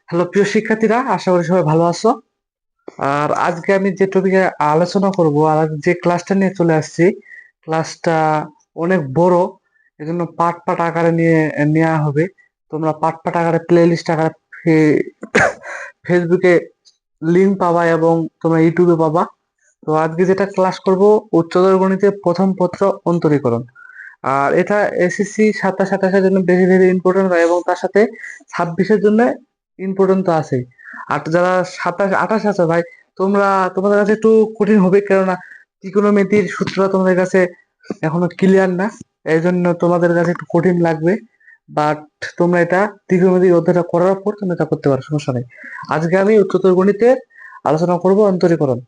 Hello প্রিয় শিক্ষার্থীরা, আশা করি সবাই ভালো আছো। আর আজকে আমি যে টপিকে আলোচনা করব আর যে ক্লাসটা নিয়ে চলে আসছি, ক্লাসটা অনেক বড়, এজন্য পার্ট পার্ট আকারে নেওয়া হবে। তোমরা পার্ট পার্ট আকারে প্লে লিস্ট আকারে ফেসবুকে লিঙ্ক পাবা এবং তোমরা ইউটিউবে পাবা। তো আজকে যেটা ক্লাস করব, উচ্চতর গণিতের প্রথম পত্র অন্তরীকরণ। আর এটা এসএসসি 27-28-এর জন্য ভেরি ভেরি ইম্পর্টেন্ট হয় এবং তার সাথে 26-এর জন্য ইম্পর্টেন্ট তো আছেই। আর যারা 27-28 আছে ভাই, তোমাদের কাছে একটু কঠিন হবে, কেননা ত্রিকোণমিতির সূত্রটা তোমাদের কাছে এখনো ক্লিয়ার না, এই জন্য তোমাদের কাছে একটু কঠিন লাগবে। বাট তোমরা এটা ত্রিকোণমিতির অধ্যায়টা করার পর তোমরা এটা করতে পারো, সমস্যা নেই। আজকে আমি উচ্চতর গণিতের আলোচনা করব অন্তরীকরণ।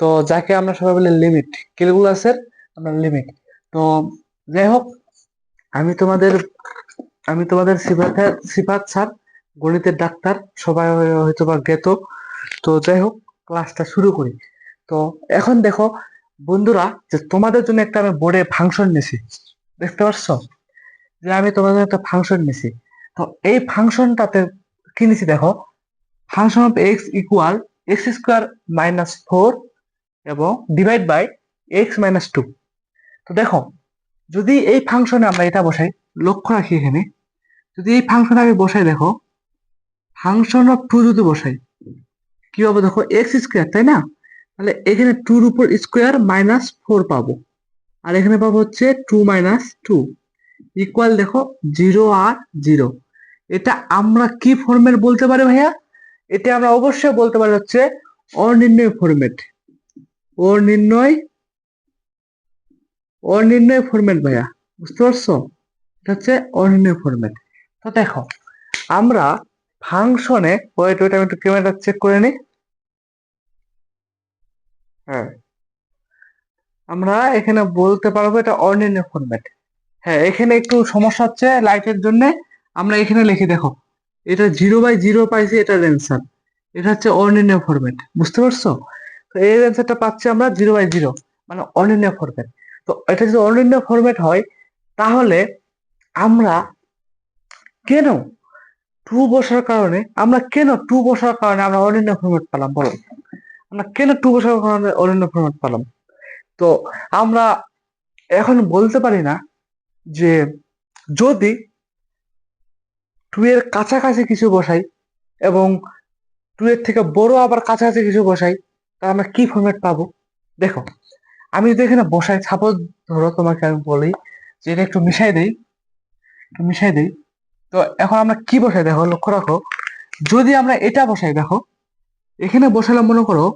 তো যাকে আমরা সবাই বলি লিমিট, ক্যালকুলাসের আমরা লিমিট। তো যাই হোক, আমি তোমাদের আমি তোমাদের সিফাত স্যার, গণিতের ডাক্তার, সবাই হয়তো বা জ্ঞাত। তো যাই হোক, ক্লাসটা শুরু করি। তো এখন দেখো বন্ধুরা, যে তোমাদের জন্য একটা আমি বোর্ডে ফাংশন নিছি, দেখতে পাচ্ছ যে আমি তোমাদের জন্য একটা ফাংশন নিছি। তো এই ফাংশনটাতে কি নিছি দেখো, function of x equal x² - 4 এবং ডিভাইড বাই x - 2। তো দেখো, যদি এই ফাংশনে আমরা এটা বসাই, লক্ষ্য রাখি এখানে, যদি এই ফাংশনে আমি বসাই, দেখো ফাংশন অফ টু যদি বসাই কি হবে, দেখো x², তাই না? তাহলে এখানে টুর উপর স্কোয়ার -4 পাবো, আর এখানে পাবো হচ্ছে 2 - 2 ইকুয়াল, দেখো 0 আর 0। এটা আমরা কি ফরম্যাট বলতে পারি ভাইয়া? এটা আমরা অবশ্যই বলতে পারি হচ্ছে অনির্ণয় ফরম্যাট। অনির্ণয় অনির্ণয় ফরম্যাট ভাইয়া, বুঝতে পারছো? এটা হচ্ছে অনির্ণয় ফরম্যাট। তো দেখো, আমরা ফাংশনে, ওয়েট ওয়েট আমি একটু ক্যামেরাটা চেক করে নিই। হ্যাঁ, আমরা এখানে বলতে পারবো এটা অর্ডিনারি ফরম্যাট। হ্যাঁ, এখানে একটু সমস্যা হচ্ছে লাইটের জন্য। আমরা এখানে লিখি, দেখো এটা 0/0 পাইছি, এটার অ্যান্সার। এটা হচ্ছে অর্ডিনারি ফরম্যাট, বুঝতে পারছো? তো এর অ্যান্সারটা পাচ্ছি আমরা 0/0, মানে অর্ডিনারি ফরম্যাট। তো এটা যদি অর্ডিনারি ফরম্যাট হয়, তাহলে আমরা কেন টু বসার কারণে আমরা অর্ডিনারি ফরম্যাট পেলাম, বলো? আমরা কেন টু বসার কারণে অর্ডিনারি ফরম্যাট পেলাম? তো আমরা এখন বলতে পারি না যে যদি টু এর কাছাকাছি কিছু বসাই এবং টু এর থেকে বড় আবার কাছাকাছি কিছু বসাই, তা আমরা কি ফরম্যাট পাবো? দেখো, আমি যদি এখানে বসাই, সাপোজ ধরো তোমাকে আমি বলি যে এটা একটু মিশাই দেই। তো এখন আমরা কি বসাই, দেখো লক্ষ্য রাখো, যদি আমরা এটা বসাই, দেখো এখানে বসালে মনে করো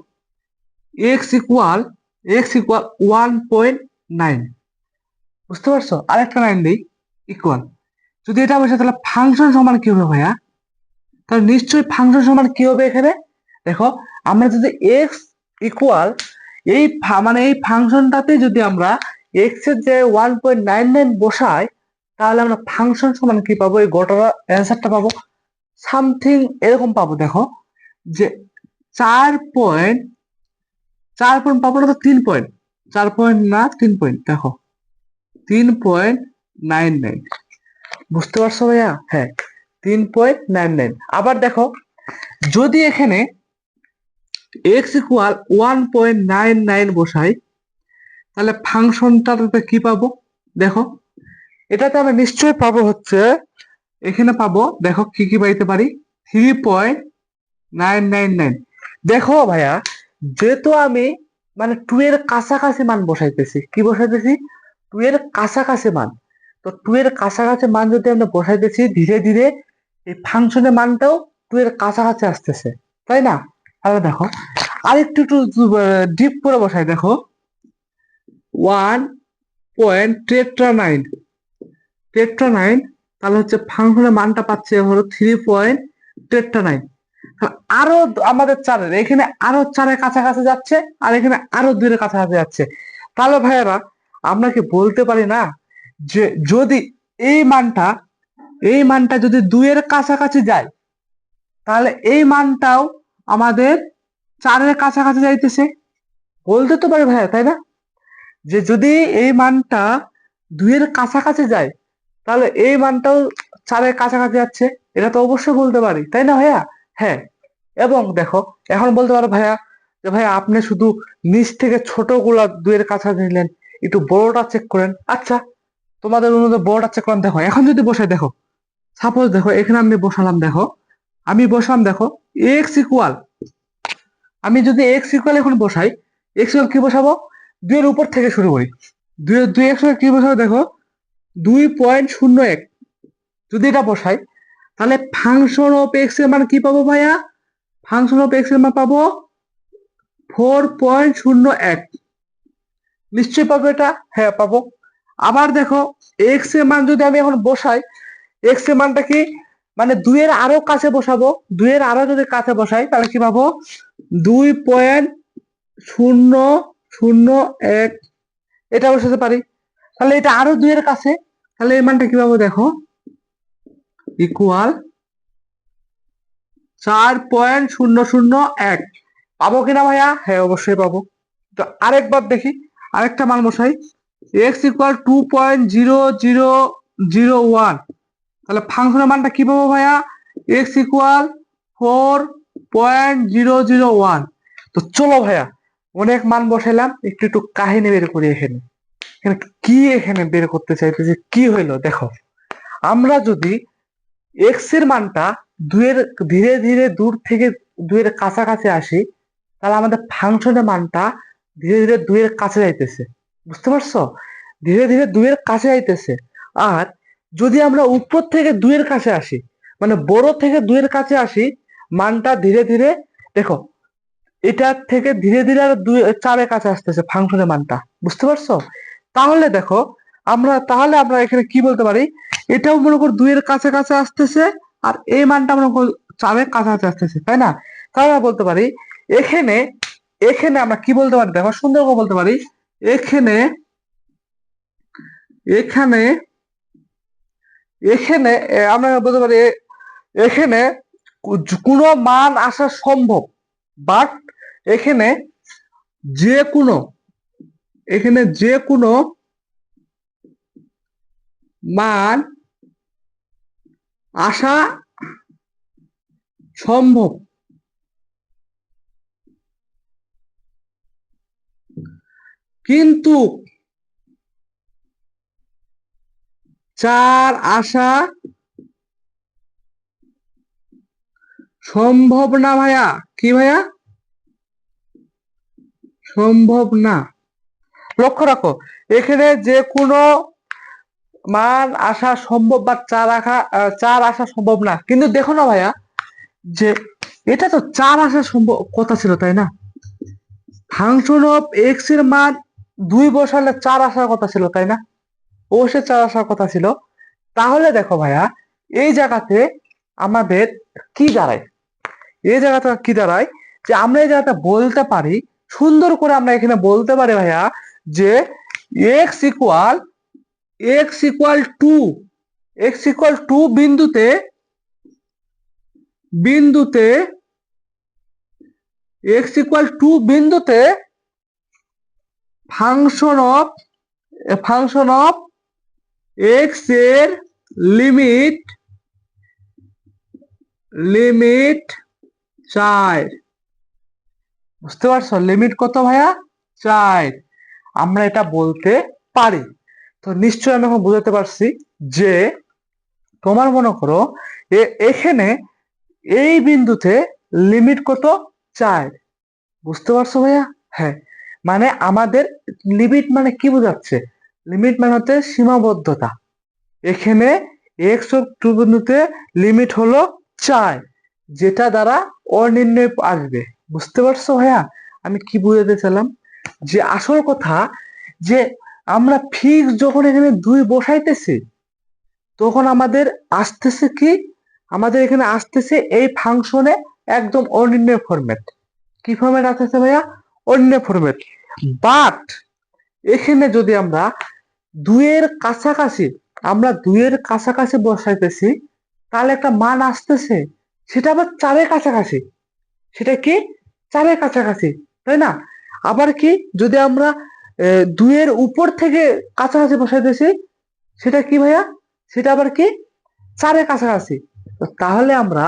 এক্স ইকুয়াল 1.9, বুঝতে পারছো? আরেকটা 9 দিই, ইকুয়াল। যদি এটা বসে তাহলে ফাংশন সমান কি হবে ভাইয়া? তাহলে নিশ্চয়ই ফাংশন সমান কি হবে এখানে? দেখো, আমরা যদি এক্স ইকুয়াল মানে এই ফাংশনটাতে যদি আমরা এক্স এর যে 1.99 বসাই, তাহলে আমরা ফাংশন সমান কি পাবো, এই গোটার অ্যান্সারটা পাবো সামথিং এরকম পাবো। দেখো যে 4 পয়েন্ট, 4 পয়েন্ট পাবো না তো 3 পয়েন্ট, 4 পয়েন্ট না 3 পয়েন্ট, দেখো 3.99, বুঝতে পারছো ভাইয়া? হ্যাঁ, 3.99। আবার দেখো, যদি এখানে x = 1.99 বসাই, তাহলে ফাংশনটাতে কি পাবো? দেখো, এটাতে আমরা নিশ্চয়ই পাবো হচ্ছে, এখানে পাবো, দেখো কি কি পাইতে পারি, 3.999। দেখো ভাইয়া, যেহেতু আমি মানে টু এর কাছাকাছি মান বসাইতেছি, কি বসাইতেছি? টু এর কাছাকাছি মান। তো টু এর কাছাকাছি মান যদি আমরা বসাইতেছি, ধীরে ধীরে এই ফাংশনের মানটাও টু এর কাছাকাছি আসতেছে, তাই না? তাহলে দেখো, আরেকটু একটু ডিপ করে বসাই, দেখো 1.9, তাহলে হচ্ছে ফাংশনের মানটা পাচ্ছে হলো 3.9। আরো আমাদের চারের এখানে আরো চারের কাছাকাছি যাচ্ছে, আর এখানে আরো দুইয়ের কাছাকাছি যাচ্ছে। তাহলে ভাইয়েরা, আমরা কি বলতে পারি না যে যদি এই মানটা এই মানটা যদি দুইয়ের কাছাকাছি যায়, তাহলে এই মানটাও আমাদের চারের কাছাকাছি যাইতেছে? বলতে তো পারি ভাইয়া, তাই না? যে যদি এই মানটা দুইয়ের কাছাকাছি যায়, তাহলে এই মানটাও চারের কাছাকাছি যাচ্ছে, এটা তো অবশ্যই বলতে পারি, তাই না ভাইয়া? হ্যাঁ, এবং দেখো এখন বলতে পারো ভাইয়া যে ভাইয়া আপনি শুধু নিচ থেকে ছোট গুলা দুইয়ের কাছাকাছি নিলেন, একটু বড়টা চেক করেন। আচ্ছা, তোমাদের অনুযায়ী বড়টা চেক করেন। দেখো এখন যদি বসাই, দেখো সাপোজ দেখো এখানে আমি বসালাম, দেখো আমি বসালাম, দেখো এক্স ইকুয়াল, আমি যদি এক্স ইকুয়াল এখন বসাই, এক্স ইকুয়াল কি বসাবো, দুইয়ের উপর থেকে শুরু করি। দুই দুই এক্স কি বসাবো, দেখো 2.01। যদি এটা বসাই তাহলে ফাংশন অফ এক্স এর মান কি পাবো ভাইয়া, ফাংশন অফ এক্স এর মান পাবো 4.01। নিশ্চয়ই পাবো এটা, হ্যাঁ পাবো। আবার দেখো এক্স এর মান যদি আমি এখন বসাই, এক্স এর মানটা কি, মানে দুইয়ের আরো কাছে বসাবো, দুইয়ের আরো যদি কাছে বসাই তাহলে কি পাবো, 2.001। এটা বসাতে পারি, তাহলে এটা আরো দুইয়ের কাছে, তাহলে এই মানটা কি পাবো, দেখো ইকুয়াল 4.001। পাবো কিনা ভাইয়া, হ্যাঁ অবশ্যই পাবো। তো আরেকবার দেখি, আরেকটা মান বসাই, এক্স ইকুয়াল 2.0001। তাহলে ফাংশনের মানটা কি পাবো ভাইয়া, এক্স ইকুয়াল 4.001। তো চলো ভাইয়া, অনেক মান বসাইলাম, একটু একটু কাহিনী বের করি। এখানে এখানে কি এখানে বের করতে চাইতেছে, কি হইলো দেখো, আমরা যদি এক্স এর মানটা দুইয়ের ধীরে ধীরে দূর থেকে দুইয়ের কাছাকাছি আসি, তাহলে আমাদের ফাংশনের মানটা ধীরে ধীরে দুইয়ের কাছে যাইতেছে। বুঝতে পারছো, ধীরে ধীরে দুইয়ের কাছে যাইতেছে। আর যদি আমরা উপর থেকে দুইয়ের কাছে আসি, মানে বড় থেকে দুইয়ের কাছে আসি, মানটা ধীরে ধীরে, দেখো এটার থেকে ধীরে ধীরে আর দুই চারের কাছে আসতেছে ফাংশনের মানটা। বুঝতে পারছো, তাহলে দেখো আমরা এখানে কি বলতে পারি, এটাও মনে করো দুইয়ের কাছে কাছে আসতেছে, আর এই মানটা মনে করো চারের কাছাকাছি আসতেছে, তাই না? তাহলে আমরা বলতে পারি এখানে, এখানে আমরা কি বলতে পারি, দেখো সুন্দর করে বলতে পারি, এখানে এখানে এখানে আমরা বলতে পারি এখানে কোনো মান আসা সম্ভব, বাট এখানে যে কোনো, এখানে যে কোনো মান আসা সম্ভব, কিন্তু চার আসা সম্ভব না ভাইয়া। কি ভাইয়া, সম্ভব না। লক্ষ্য রাখো, এখানে যে কোনো মান আসা সম্ভব, বা চার আসা সম্ভব না, কিন্তু দেখো না ভাইয়া যে এটা তো চার আসা সম্ভব কথা ছিল, তাই না? ফাংশন অফ এক্স এর মান দুই বসালে চার আসার কথা ছিল, তাই না? অবশ্যই চার আসার কথা ছিল। তাহলে দেখো ভাইয়া, এই জায়গাতে আমাদের কি দাঁড়ায়, এই জায়গাটা কি দাঁড়ায়, যে আমরা এই জায়গাটা বলতে পারি, সুন্দর করে আমরা এখানে বলতে পারি ভাইয়া, যে x equal x equal to, x equal to বিন্দুতে, বিন্দুতে এক্স ইকুয়াল টু বিন্দুতে ফাংশন অফ এক্স এর লিমিট, লিমিট 4। বুঝতে পারছো, লিমিট কত ভাইয়া, 4। আমরা এটা বলতে পারি। তো নিশ্চয়ই আমি এখন বুঝাতে পারছি যে তোমার মনে করো এখানে এই বিন্দুতে লিমিট কত, 4। বুঝতে পারছো ভাইয়া, হ্যাঁ। মানে আমাদের লিমিট মানে কি বোঝাচ্ছে, লিমিট মানে হচ্ছে সীমাবদ্ধতা। এখানে এক্স অফ টু বিন্দুতে লিমিট হলো 4, যেটা দ্বারা অনির্ণয় আসবে। বুঝতে পারছো ভাইয়া আমি কি বুঝাতে চাইলাম, যে আসল কথা, যে আমরা ফিক্স যখন এখানে দুই বসাইতেছি, তখন আমাদের আসতেছে কি, আমাদের এখানে আসতেছে এই ফাংশনে একদম অনির্ণয় ফরম্যাট। কি ফরম্যাট আসতেছে ভাইয়া, অনির্ণয় ফরম্যাট। বাট এখানে যদি আমরা দুইয়ের কাছাকাছি, আমরা দুইয়ের কাছাকাছি বসাইতেছি, তাহলে একটা মান আসতেছে, সেটা আবার চারের কাছাকাছি। সেটা কি, চারের কাছাকাছি, তাই না? আবার কি, যদি আমরা দুইয়ের উপর থেকে কাছাকাছি বসাইতেছি, সেটা কি ভাইয়া, সেটা আবার কি, চারের কাছাকাছি। তো তাহলে আমরা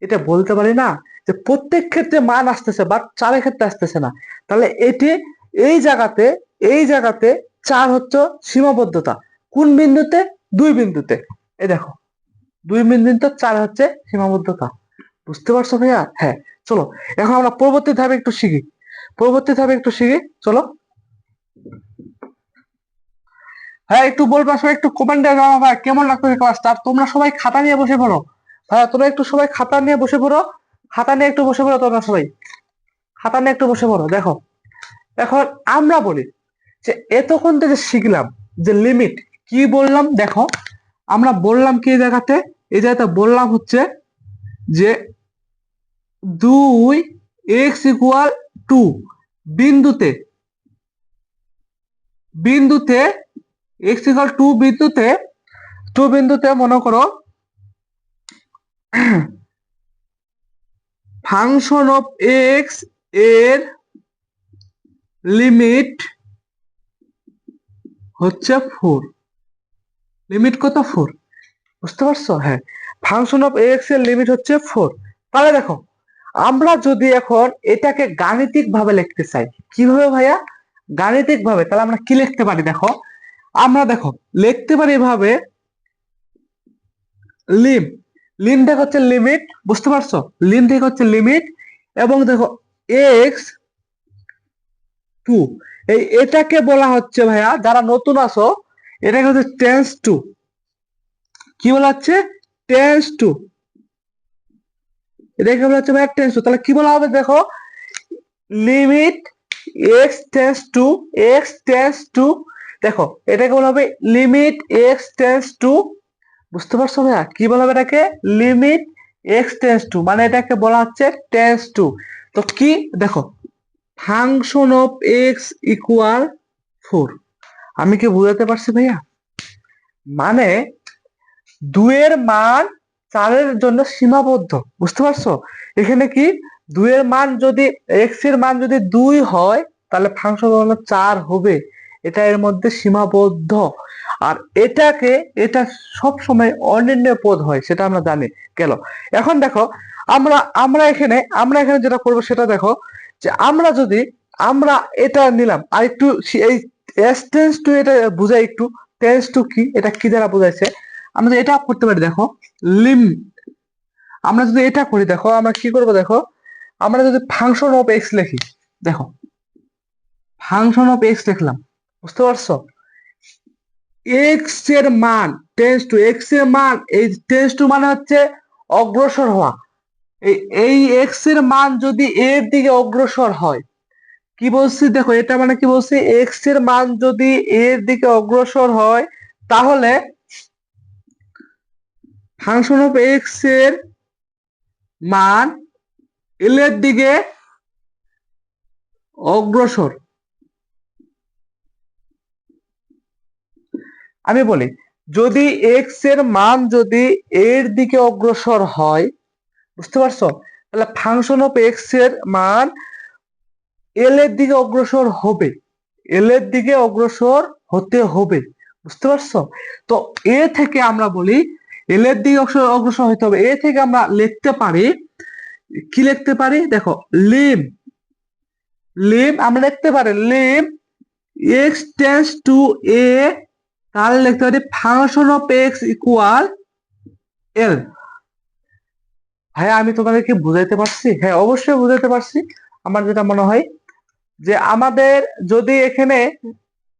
এটা বলতে পারি না যে প্রত্যেক ক্ষেত্রে মান আসতেছে বাট 4 এর ক্ষেত্রে আসতেছে না। তাহলে এটি এই জায়গাতে এই জায়গাতে 4 হচ্ছে সীমাবদ্ধতা। কোন বিন্দুতে? 2 বিন্দুতে। এই দেখো 2 বিন্দুতে 4 হচ্ছে সীমাবদ্ধতা। বুঝতে পারছো ভাইয়া? হ্যাঁ। চলো এখন আমরা পরবর্তী ধাপে একটু শিখি। চলো। হ্যাঁ, একটু বলবা সবাই, একটু কমেন্টে জানাও ভাই কেমন লাগতেছে ক্লাসটা। আর তোমরা সবাই খাতা নিয়ে বসে পড়ো। ভাইয়া তোমরা একটু সবাই খাতা নিয়ে বসে পড়ো। খাতা নিয়ে একটু বসে পড়ো তোমরা সবাই। খাতা নিয়ে একটু বসে পড়ো। দেখো এখন আমরা বলি যে এতক্ষণ থেকে শিখলাম যে লিমিট কি বললাম। দেখো আমরা বললাম কি এই জায়গাতে বললাম হচ্ছে যে 2x = 2 বিন্দুতে বিন্দুতে x = 2 বিন্দুতে মনে করো ফাংশন অফ এক্স এর লিমিট হচ্ছে 4। লিমিট কত? 4। বুঝতে পারছো? হ্যাঁ, ফাংশন অফ এক্স এর লিমিট হচ্ছে 4। তাহলে দেখো আমরা যদি এখন এটাকে গাণিতিক ভাবে লিখতে চাই, কিভাবে ভাইয়া? গাণিতিক ভাবে। তাহলে আমরা কি লিখতে পারি? দেখো আমরা লিখতে পারি এভাবে, লিম লিম থেকে হচ্ছে লিমিট। বুঝতে পারছো? লিম থেকে হচ্ছে লিমিট এবং দেখো এক্স 2 এটাকে বলা হচ্ছে ভাইয়া, যারা নতুন আছো এটাকে হচ্ছে টেন্স টু। কি বলা হচ্ছে? Tends to. এটাকে বলা হচ্ছে ভাইয়া টেন্স টু। তাহলে কি বলা হবে? দেখো লিমিট x টেন্স টু দেখো এটাকে বলা হবে লিমিট x টেন্স টু। বুঝতে পারছো ভাইয়া? কি বলা হবে এটাকে? লিমিট x টেন্স টু, মানে এটাকে বলা হচ্ছে টেন্স টু। তো কি দেখো ফাংশন অফ এক্স ইকুয়াল 4। আমি কি বুঝাতে পারছি ভাইয়া? মানে 2 এর মান 4 এর জন্য সীমাবদ্ধ। বুঝতে পারছো? এখানে কি 2 এর মান যদি x এর মান যদি 2 হয় তাহলে ফাংশন 4 হবে। এটা এর মধ্যে সীমাবদ্ধ। আর এটা সব সময় অনির্ণয় পদ হয়, সেটা আমরা জানি। গেল। এখন দেখো আমরা এখানে যেটা করবো সেটা দেখো যে আমরা এটা নিলাম আর একটু এই টেন্স টু এটা বুঝাই একটু। টেন্স টু কি, এটা কি দ্বারা বোঝাইছে? আমরা যদি এটা করতে পারি, দেখো লিম আমরা যদি এটা করি, দেখো আমরা কি করব, দেখো আমরা যদি ফাংশন অফ এক্স লিখি, দেখো ফাংশন অফ এক্স লিখলাম। বুঝতে পারছো? এক্স এর মান এক্স এর মান, এই টেন্স টু মানে হচ্ছে অগ্রসর হওয়া। এই এক্স এর মান যদি এর দিকে অগ্রসর হয়, কি বলছি দেখো এটা মানে কি বলছি, এক্স এর মান যদি এর দিকে অগ্রসর হয় তাহলে ফাংশন অফ এক্স এর মান এল এর দিকে অগ্রসর। আমি বলি যদি এক্স এর মান যদি এর দিকে অগ্রসর হয়, বুঝতে পারছো, তাহলে ফাংশন অফ এক্স এর মান এল এর দিকে অগ্রসর হবে। এল এর দিকে অগ্রসর হতে হবে। বুঝতে পারছো? তো এ থেকে আমরা বলি এল এর দিকে অগ্রসর হতে হবে। এ থেকে আমরা লিখতে পারি, কি লিখতে পারি? দেখো লিম আমরা লিখতে পারি লিম এক্স টেন্স টু এ। তাহলে লিখতে পারি ফাংশন অফ এক্স ইকুয়াল এল। হ্যাঁ, আমি তোমাদেরকে বুঝাইতে পারছি? হ্যাঁ, অবশ্যই বুঝাইতে পারছি। আমার যেটা মনে হয় যে আমাদের যদি এখানে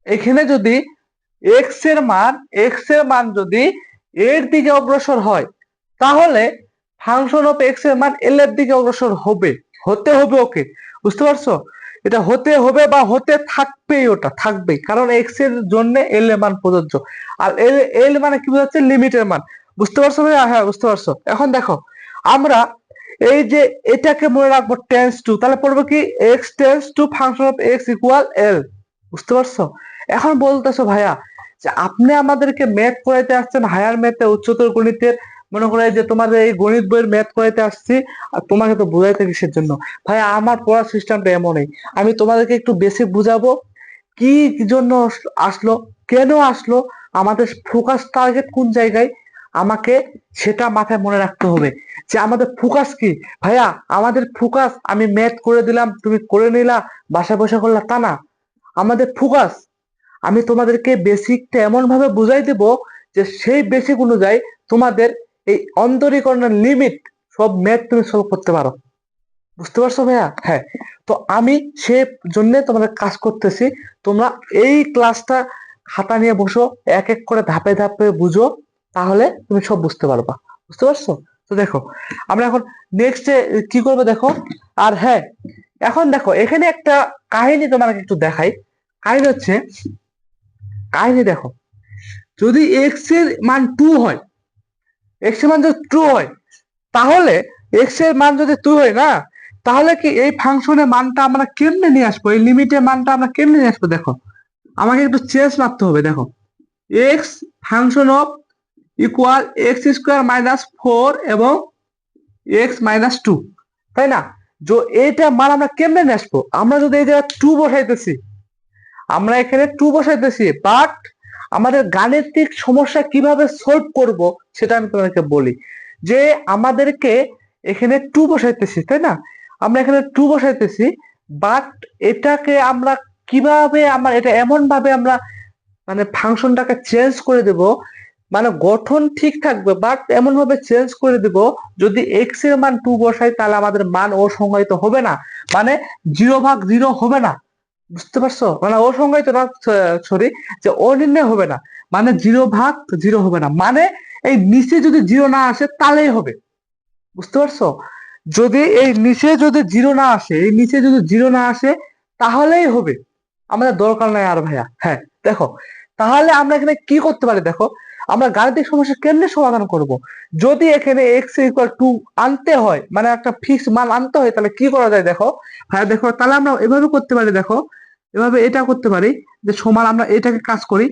এখানে যদি এক্স এর মান যদি এর দিকে অগ্রসর হয় তাহলে ফাংশন অফ এক্স এর মান এল এর দিকে অগ্রসর হবে। হতে হবে ওকে। বুঝতে পারছো? এটা হতে হবে বা হতে থাকবেই, ওটা থাকবেই, কারণ এক্স এর জন্য এল এর মান প্রযোজ্য। আর এল এল মানে কি বোঝাচ্ছে? লিমিটের মান। বুঝতে পারছো ভাই? হ্যাঁ, বুঝতে পারছো। এখন দেখো আমরা এই যে এটাকে মনে রাখবো টেন্স টু, তাহলে পড়বো কি x tends to function of x equal L. বুঝতে পারছো? এখন বলতেছো ভাইয়া যে আপনি আমাদেরকে ম্যাথ করাইতে আসছেন, হায়ার ম্যাথে উচ্চতর গণিতের, মনে করে যে তোমাদের এই গণিত বইয়ের ম্যাথ করাইতে আসছি, আর তোমাকে তো বুঝাইতে কিসের জন্য? ভাইয়া আমার পড়ার সিস্টেমটা এমনই, আমি তোমাদেরকে একটু বেসিক বুঝাবো, কি জন্য আসলো, কেন আসলো, আমাদের ফোকাস টার্গেট কোন জায়গায়, আমাকে সেটা মাথায় মনে রাখতে হবে। যে আমাদের ফোকাস কি। ভাইয়া আমাদের ফোকাস আমি ম্যাথ করে দিলাম তুমি করে নিলা বাসায় বসে করলা তা না। আমাদের ফোকাস আমি তোমাদেরকে বেসিকটা এমন ভাবে বুঝাই দেব যে সেই বেসিক অনুযায়ী তোমাদের এই অন্তরীকরণের লিমিট সব ম্যাথ তুমি সলভ করতে পারো। বুঝতে পারছো ভাইয়া? হ্যাঁ। তো আমি সে জন্য তোমাদের কাজ করতেছি। তোমরা এই ক্লাসটা খাতা নিয়ে বসো, এক এক করে ধাপে ধাপে বুঝো, তাহলে তুমি সব বুঝতে পারবা। বুঝতে পারছো? তো দেখো আমরা এখন নেক্সট কি করবো দেখো। আর হ্যাঁ, এখন দেখো এখানে একটা কাহিনী তোমাকে একটু দেখাই। কাহিনী হচ্ছে, কাহিনী দেখো, যদি এক্স এর মান 2 হয়, এক্স এর মান যদি 2 হয়, তাহলে এক্স এর মান যদি 2 হয় না, তাহলে কি এই ফাংশনের মানটা আমরা কেমনে নিয়ে আসবো, এই লিমিটের মানটা আমরা কেমনে নিয়ে আসবো দেখো। আমাকে একটু চেঞ্জ মারতে হবে। দেখো x function of equal x square minus 4 এবং এক্স মাইনাস 2, তাই না? যে এইটা মান আমরা কেমনে নিয়ে আসবো, আমরা যদি এই জায়গায় 2 বসাইতেছি, আমরা এখানে 2 বসাইতেছি, বাট আমাদের গাণিতিক সমস্যা কিভাবে সলভ করব সেটা আমি তোমাদেরকে বলি। যে আমাদেরকে এখানে 2 বসাইতেছি, তাই না? আমরা এখানে 2 বসাইতেছি, বাট এটাকে আমরা কিভাবে, আমরা এটা এমন ভাবে আমরা মানে ফাংশনটাকে চেঞ্জ করে দেব, মানে গঠন ঠিক থাকবে বাট এমন ভাবে চেঞ্জ করে দেব, যদি এক্স এর মান 2 বসাই তাহলে আমাদের মান অসংজ্ঞায়িত হবে না, মানে 0/0 হবে না। বুঝতে পারছো? মানে অসংজ্ঞায়িত না, সরি, যে অনির্ণয় হবে না, মানে 0/0 হবে না, মানে এই নিচে যদি 0 না আসে তাহলেই হবে। বুঝতে পারছো? যদি এই নিচে যদি 0 না আসে, এই নিচে যদি 0 না আসে তাহলেই হবে, আমাদের দরকার নাই আর ভাইয়া। হ্যাঁ দেখো, তাহলে আমরা এখানে কি করতে পারি দেখো, আমরা গাণিতিক সমস্যা কেমনে সমাধান করব। যদি এখানে এক্স ইকুয়াল টু আনতে হয়, মানে একটা ফিক্স মান আনতে হয়, তাহলে কি করা যায় দেখো। হ্যাঁ দেখো, তাহলে আমরা এভাবে করতে পারি। দেখো এভাবে এটা করতে পারি, যে সমান আমরা এটাকে কাজ করি।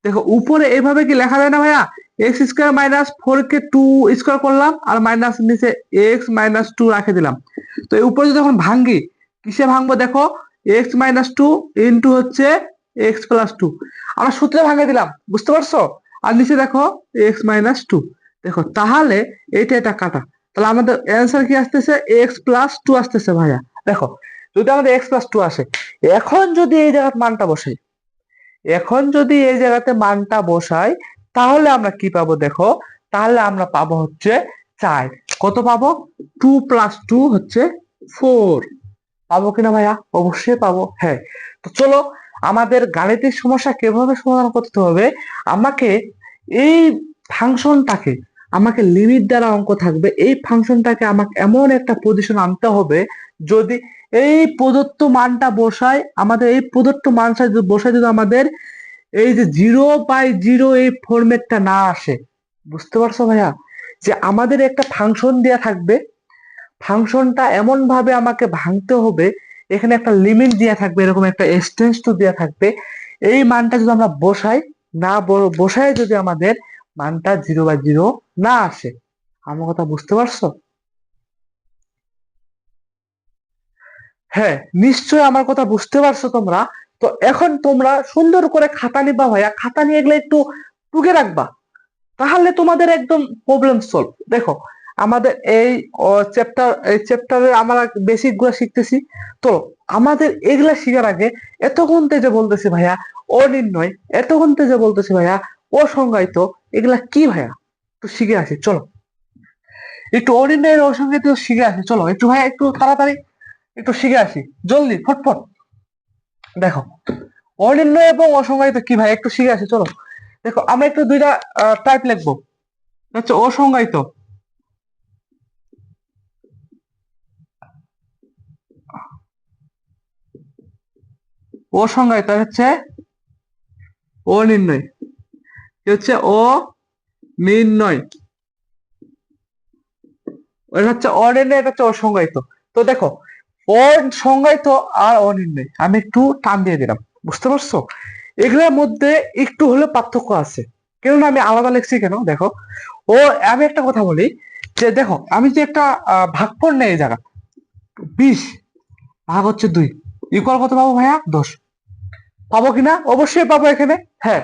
দেখো উপরে এভাবে কি লেখা যায় না ভাইয়া, এক্স স্কোয়ার মাইনাস 4 কে 2 স্কোয়ার করলাম আর মাইনাস নিচে এক্স মাইনাস 2 রাখে দিলাম। তো এই উপরে যদি যখন ভাঙ্গি, কিসে ভাঙবো দেখো, এক্স মাইনাস 2 ইন্টু হচ্ছে এক্স প্লাস 2, আমরা সূত্রে ভাঙে দিলাম। বুঝতে পারছো? আর নিচে দেখো এক্স মাইনাস 2। দেখো তাহলে এটা কাটা, তাহলে আমাদের অ্যান্সার কি আসতেছে, এক্স প্লাস 2 আসতেছে ভাইয়া। দেখো যদি আমাদের এক্স প্লাস 2 আসে, এখন যদি এই জায়গায় মানটা বসাই, এখন যদি এই জায়গাতে মানটা বসাই, তাহলে আমরা কি পাবো দেখো, তাহলে আমরা পাবো হচ্ছে 4। কত পাবো? 2 প্লাস 2 হচ্ছে 4। পাবো কিনা ভাইয়া? অবশ্যই পাবো। হ্যাঁ। তো চলো আমাদের গাণিতিক সমস্যা কিভাবে সমাধান করতে হবে, আমাকে এই ফাংশনটাকে, আমাকে লিমিট দ্বারা অঙ্ক থাকবে, এই ফাংশনটাকে আমাকে এমন একটা পজিশন আনতে হবে, যদি এই প্রদত্ত মানটা বসাই, আমাদের এই প্রদত্ত মান বসাই যদি আমাদের এই যে 0/0 এই ফরম্যাটটা না আসে। বুঝতে পারছো ভাইয়া? যে আমাদের একটা ফাংশন দেয়া থাকবে, ফাংশনটা এমন ভাবে আমাকে ভাঙতে হবে, এখানে একটা লিমিট দেয়া থাকবে, এরকম একটা এক্সটেন্স টু দেয়া থাকবে, এই মানটা যদি আমরা বসাই, না বসাই যদি আমাদের মানটা 0/0 না আসে। আমার কথা বুঝতে পারছো? হ্যাঁ নিশ্চয় আমার কথা বুঝতে পারছো তোমরা। তো এখন তোমরা সুন্দর করে খাতা নিবা ভাইয়া, খাতা নিয়ে এগুলো একটু টুকে রাখবা, তাহলে তোমাদের একদম প্রবলেম সলভ। দেখো আমাদের এই চ্যাপ্টারে আমরা বেসিক গুলা শিখতেছি। তো আমাদের এগুলা শিখার আগে এতক্ষণ যে বলতেছি ভাইয়া অনির্ণয়, এতক্ষণ যে বলতেছি ভাইয়া অসংজ্ঞায়িত, এগুলা কি ভাইয়া একটু শিখে আসি চলো। একটু অনির্ণয়ের অসংজ্ঞায়িত শিখে আসি চলো, একটু ভাইয়া একটু তাড়াতাড়ি একটু শিখে আসি, জলদি ফটফট। দেখো অনির্ণয় এবং অসংজ্ঞায়িত কি ভাই একটু শিখে আসি চলো। দেখো আমরা একটু দুইটা টাইপ লিখবো, হচ্ছে অসংজ্ঞায়িত, অসংজ্ঞায়িত হচ্ছে অনির্ণয়, কি হচ্ছে অনির্ণয়, এটা হচ্ছে অনির্ণয়, এটা হচ্ছে অসংজ্ঞায়িত। তো দেখো অসংজ্ঞায়িত আর অনির্ণয় আমি একটু টান দিয়ে দিলাম। বুঝতে পারছো? এগুলোর মধ্যে একটু হলে পার্থক্য আছে, কেননা আমি আলাদা লিখছি কেন দেখো। ও আমি একটা কথা বলি, যে দেখো আমি যে একটা ভাগফল নেই এই জায়গা, 20 ভাগ হচ্ছে 2 ইকুয়াল কত পাবো ভাইয়া? 10। পাবো কিনা? অবশ্যই পাবো এখানে। হ্যাঁ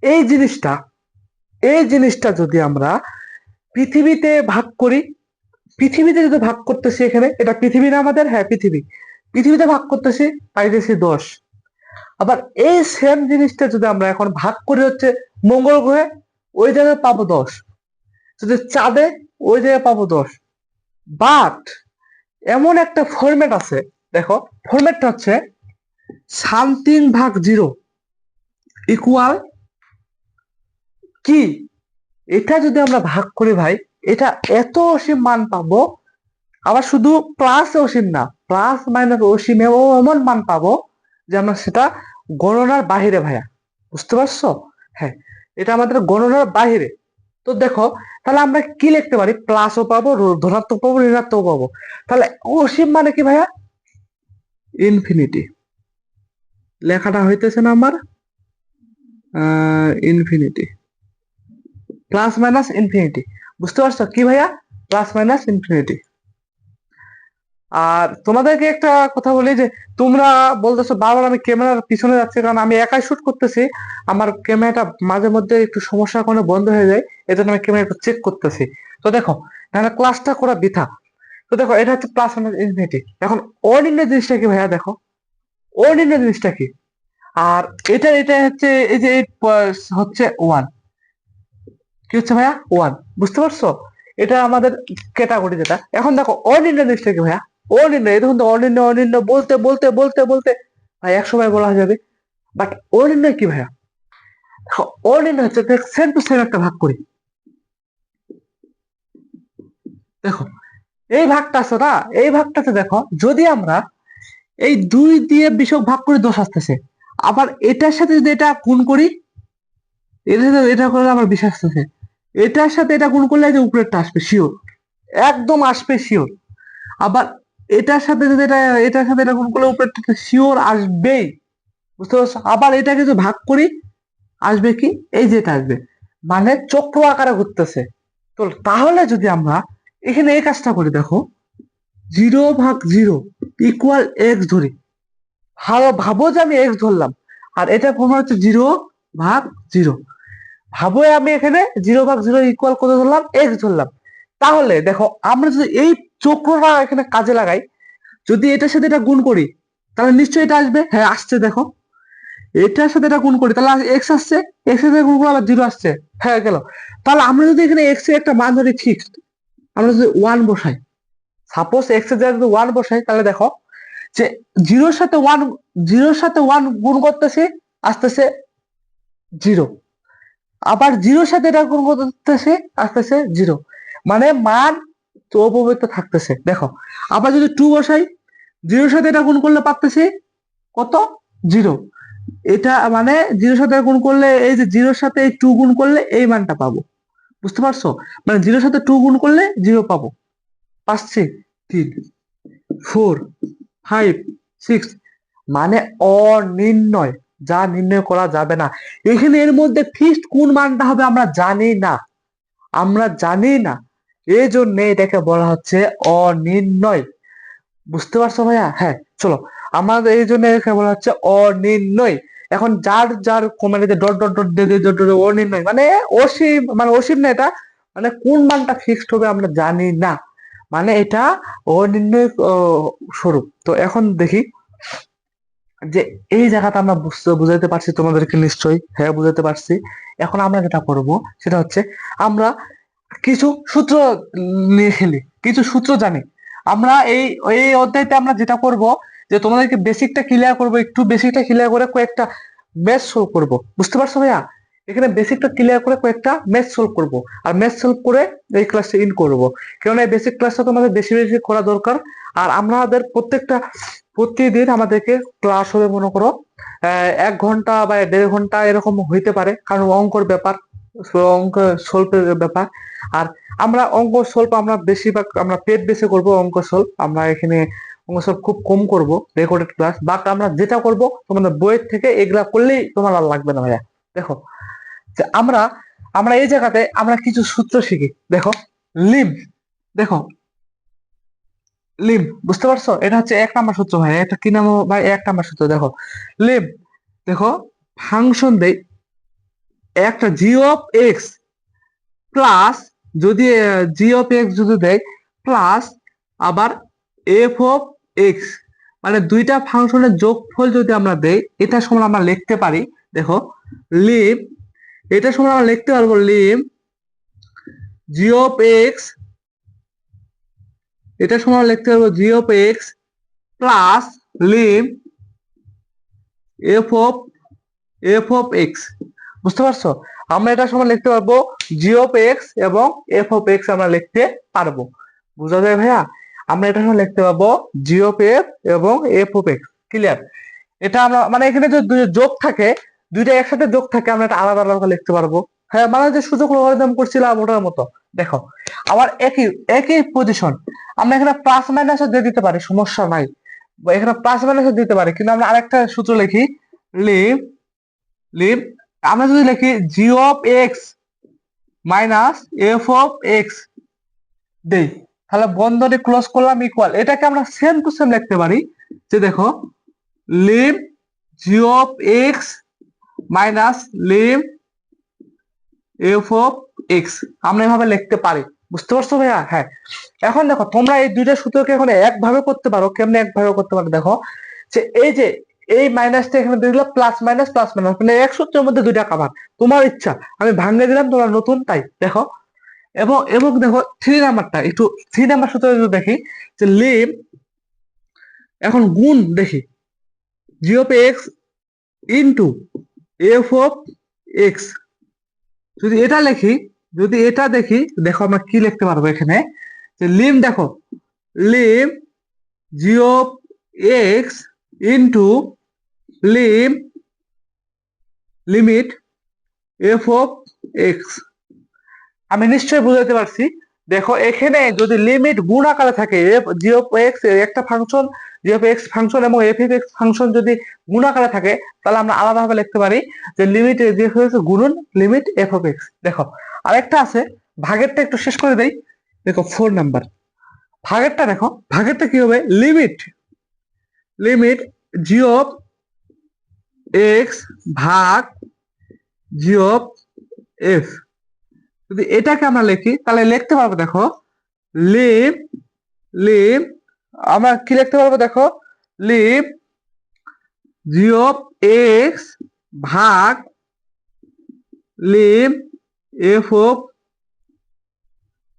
এই জিনিসটা, এই জিনিসটা যদি আমরা পৃথিবীতে ভাগ করি, পৃথিবীতে যদি ভাগ করতেছি, এখানে এটা পৃথিবী না আমাদের, হ্যাঁ পৃথিবী, পৃথিবীতে ভাগ করতেছি, পাইতেছি 10। আবার এই সেম জিনিসটা যদি আমরা এখন ভাগ করি হচ্ছে মঙ্গল গ্রহে, ওই জায়গায় পাবো 10। যদি চাঁদে, ওই জায়গায় পাবো 10। বাট এমন একটা ফরম্যাট আছে, দেখো ফরম্যাটটা হচ্ছে সামথিং ভাগ 0 ইকুয়াল কি, এটা যদি আমরা ভাগ করি ভাই, এটা এত অসীম মান পাবো। আবার শুধু প্লাস অসীম না, প্লাস মাইনাস অসীম এমন মান পাবো যে আমরা সেটা গণনার বাহিরে ভাইয়া। বুঝতে পারছো? হ্যাঁ, এটা আমাদের গণনার বাহিরে। তো দেখো, তাহলে আমরা কি লিখতে পারি, প্লাসও পাবো, ধনাত্মক পাবো, ঋণাত্মক পাবো। তাহলে অসীম মানে কি ভাইয়া? ইনফিনিটি। লেখাটা হইতেছে না আমার, ইনফিনিটি, প্লাস মাইনাস ইনফিনিটি। বুঝতে পারছো কি ভাইয়া? Plus minus infinity. আর তোমাদেরকে একটা কথা বলি যে তোমরা বলতেছো বারবার আমি ক্যামেরার পিছনে যাচ্ছি, কারণ আমি একাই শুট করতেছি। আমার ক্যামেরাটা মাঝে মধ্যে একটু সমস্যার কারণে বন্ধ হয়ে যায়, এজন্য আমি ক্যামেরা একটু চেক করতেছি। তো দেখো, তাহলে ক্লাসটা করা বৃথা। তো দেখো, এটা হচ্ছে প্লাস মাইনাস ইনফিনিটি। এখন অর্ডিনারি জিনিসটা কি ভাইয়া? দেখো অর্ডিনারি জিনিসটা কি। আর এটা হচ্ছে এই যে হচ্ছে 1, কি হচ্ছে ভাইয়া? 1। বুঝতে পারছো? এটা আমাদের ক্যাটাগরি যেটা। এখন দেখো অর্ডিনারি জিনিসটা কি ভাইয়া? অর্ডিনারি, দেখুন তো, অর্ডিনারি অর্ডিনারি বলতে বলতে বলতে বলতে ভাই 100 বার বলা যাবে। বাট অর্ডিনারি কি ভাইয়া? দেখো অর্ডিনারি হচ্ছে সেম টু সেম একটা ভাগ করি। দেখো এই ভাগটা আছে না, এই ভাগটাতে দেখো, যদি আমরা এই 2 দিয়ে 20 ভাগ করে 10 আসতেছে। আবার এটার সাথে যদি এটা গুণ করি, এটার সাথে এটা করলে আমার 20 আসতেছে। এটার সাথে এটা গুণ করলে এই যে উপরেরটা আসবে শিওর, একদম আসবে শিওর। আবার এটার সাথে যদি এটার সাথে এটা গুণ করলে উপরেরটা শিওর আসবেই। বুঝতে পারছো? আবার এটাকে যদি ভাগ করি, আসবে কি? এই যেটা আসবে, মানে চক্র আকারে ঘুরতেছে। তো তাহলে যদি আমরা এখানে এই কাজটা করি, দেখো 0/0 ইকুয়াল এক্স ধরি। ভালো ভাবো যে আমি এক্স ধরলাম, আর এটা ফর্মুলা হচ্ছে 0/0। ভাবো আমি এখানে 0/0 ইকুয়াল কত ধরলাম? এক্স ধরলাম। তাহলে দেখো, আমরা যদি এই চক্রটা এখানে কাজে লাগাই, যদি এটার সাথে এটা গুণ করি, তাহলে নিশ্চয়ই এটা আসবে। হ্যাঁ আসছে, দেখো এটার সাথে এটা গুণ করি, তাহলে এক্স আসছে। এক্স এর সাথে গুণ করে আবার 0 আসছে, হ্যাঁ গেল। তাহলে আমরা যদি এখানে এক্স এর একটা মান ধরি ফিক্সড, আমরা যদি 1 বসাই, সাপোজ এক্স এর জায়গায় যদি 1 বসাই, তাহলে দেখো যে জিরোর সাথে ওয়ান, জিরোর সাথে 1 গুণ করতেছি, আসতেছে 0। আবার জিরোর সাথে এটা গুণ করতেছে, আসতেছে 0। মানে মান তো অপব্যক্ত থাকতেছে। দেখো আবার যদি 2 বসাই, জিরোর সাথে এটা গুণ করলে পাচ্তেছি কত? 0। এটা মানে জিরোর সাথে গুণ করলে, এই যে জিরোর সাথে এই 2 গুণ করলে এই মানটা পাবো। বুঝতে পারছো? মানে জিরোর সাথে 2 গুণ করলে 0 পাবো। পাচ্ছি 3, 4, 5, 6, মানে অনির্ণয়, যা নির্ণয় করা যাবে না। এখানে এর মধ্যে ফিক্সড কোন মানটা হবে আমরা জানি না, আমরা জানি না। এই জন্য এটাকে বলা হচ্ছে অনির্ণয়। বুঝতে পারছো ভাইয়া? হ্যাঁ চলো, আমাদের এই জন্য এটাকে বলা হচ্ছে অনির্ণয়। এখন যার যার কমেন্টে ডট ডট ডট দিয়ে দিয়ে ডট ডট অনির্ণয় মানে অসীম, মানে অসীম না, এটা মানে কোন মানটা ফিক্সড হবে আমরা জানি না, মানে এটা অনির্ণয় স্বরূপ। তো এখন দেখি যে এই জায়গাটা আমরা বুঝাইতে পারছি তোমাদেরকে নিশ্চয়ই, হ্যাঁ বুঝাতে পারছি। এখন আমরা যেটা করব সেটা হচ্ছে আমরা কিছু সূত্র নিয়ে খেলি, কিছু সূত্র জানি আমরা। এই এই অধ্যায়তে আমরা যেটা করব যে তোমাদেরকে বেসিকটা ক্লিয়ার করব, একটু বেসিকটা ক্লিয়ার করে কয়েকটা ম্যাথ সলভ করব। বুঝতে পারছো ভাইয়া? এখানে বেসিকটা ক্লিয়ার করে কয়েকটা ম্যাথ সলভ করব, আর ম্যাথ সলভ করে এই ক্লাসটা ইন করব। কারণ এই বেসিক ক্লাসটা তোমাদের বেশি বেশি করা দরকার। আর আমাদের প্রতিদিন আমাদেরকে ক্লাস হবে, মনে করো 1 ঘন্টা বা 1.5 ঘন্টা এরকম হইতে পারে, কারণ অঙ্কর ব্যাপার, অঙ্ক সলভের ব্যাপার। আর আমরা অঙ্ক সলভ আমরা বেশিরভাগ আমরা পেট বেসে করব অঙ্ক সলভ। আমরা এখানে অঙ্ক সলভ খুব কম করব, রেকর্ডেড ক্লাস। বাট আমরা যেটা করব তোমাদের বইয়ের থেকে এগুলা করলেই তোমার আর লাগবে না ভাইয়া। দেখো যে আমরা আমরা এই জায়গাতে আমরা কিছু সূত্র শিখি। দেখো লিম, দেখো লিম, বুঝতে পারছো? এটা হচ্ছে 1 নাম্বার সূত্র ভাই। এটা কি নাম ভাই? 1 নাম্বার সূত্র। দেখো লিম, দেখো ফাংশন দেই একটা জি অফ এক্স প্লাস যদি জি অফ এক্স যদি দেয় প্লাস আবার এফ অফ এক্স, মানে দুইটা ফাংশনের যোগফল যদি আমরা দেই, এটা সমান আমরা লিখতে পারি, দেখো লিম, এটা সমান আমরা লিখতে পারবো লিম জি অফ এক্স, এটা সমান লিখতে পারবো g of x plus lim f of x. বুঝতে পারছো? আমরা এটা সমান লিখতে পারবো জি অফ এক্স এবং এফ অফ এক্স আমরা লিখতে পারবো। বুঝা যায় ভাইয়া? আমরা এটা সমান লিখতে পারবো জি অফ এফ এবং এফ অফ এক্স। ক্লিয়ার? এটা আমরা মানে এখানে যদি যোগ থাকে, দুইটা একসাথে যোগ থাকে, আমরা এটা আলাদা আলাদা লিখতে পারবো। হ্যাঁ, মানে যে সুযোগ লগারিদম করছিলাম ওটার মতো। দেখো আবার একই একই পজিশন, আমরা এখানে প্লাস মাইনাস দিয়ে দিতে পারি, সমস্যা নাই। এখানে প্লাস মাইনাস দিতে পারি, কিন্তু আমরা আরেকটা সূত্র লিখি, লিভ লিভ আমরা যদি লিখি g of x minus f of x দেই, তাহলে বন্ধনী ক্লোজ করলাম ইকুয়াল, এটাকে আমরা সেম টু সেম লিখতে পারি যে দেখো lim g of x minus lim f of x, আমরা এভাবে লিখতে পারি। বুঝতে পারছো ভাইয়া? হ্যাঁ, এখন দেখো তোমরা এই দুইটা সূত্রকে এখন একভাবে করতে পারো। কেমনে একভাবে করতে পারো? দেখো যে এই মাইনাসটা এখানে দিয়ে দিলাম, প্লাস মাইনাস মানে এক সূত্রের মধ্যে দুইটা কাভার। তোমার ইচ্ছা, আমি ভাঙে দিলাম, তোমার নতুন তাই দেখো। এবং এবং দেখো থ্রি নাম্বারটা একটু, থ্রি নাম্বার সূত্র যদি দেখি যে লিম, এখন গুণ দেখি g of x into f of x, যদি এটা লিখি, যদি এটা দেখি, দেখো আমরা কি লিখতে পারবো এখানে যে লিম, দেখো lim g of x into lim limit f of x. আমি নিশ্চয়ই বুঝাতে পারছি। দেখো এখানে যদি লিমিট গুণ আকারে থাকে, জি অফ এক্স একটা function, G of x function এবং এফ অফ এক্স ফাংশন যদি গুণ আকারে থাকে, তাহলে আমরা আলাদাভাবে লিখতে পারি যে লিমিট জি অফ এক্স গুণন লিমিট এফ অফ এক্স। দেখো আরেকটা আছে, ভাগেরটা একটু শেষ করে দেই। দেখো 4 নাম্বার ভাগেরটা, দেখো ভাগেরটা কি হবে, limit limit G of x ভাগ জি অফ এফ। যদি এটাকে আমরা লিখি তাহলে লিখতে পারবো, দেখো লিম লিম আমরা কি লিখতে পারবো, দেখো লিম জি অফ এক্স ভাগ lim f of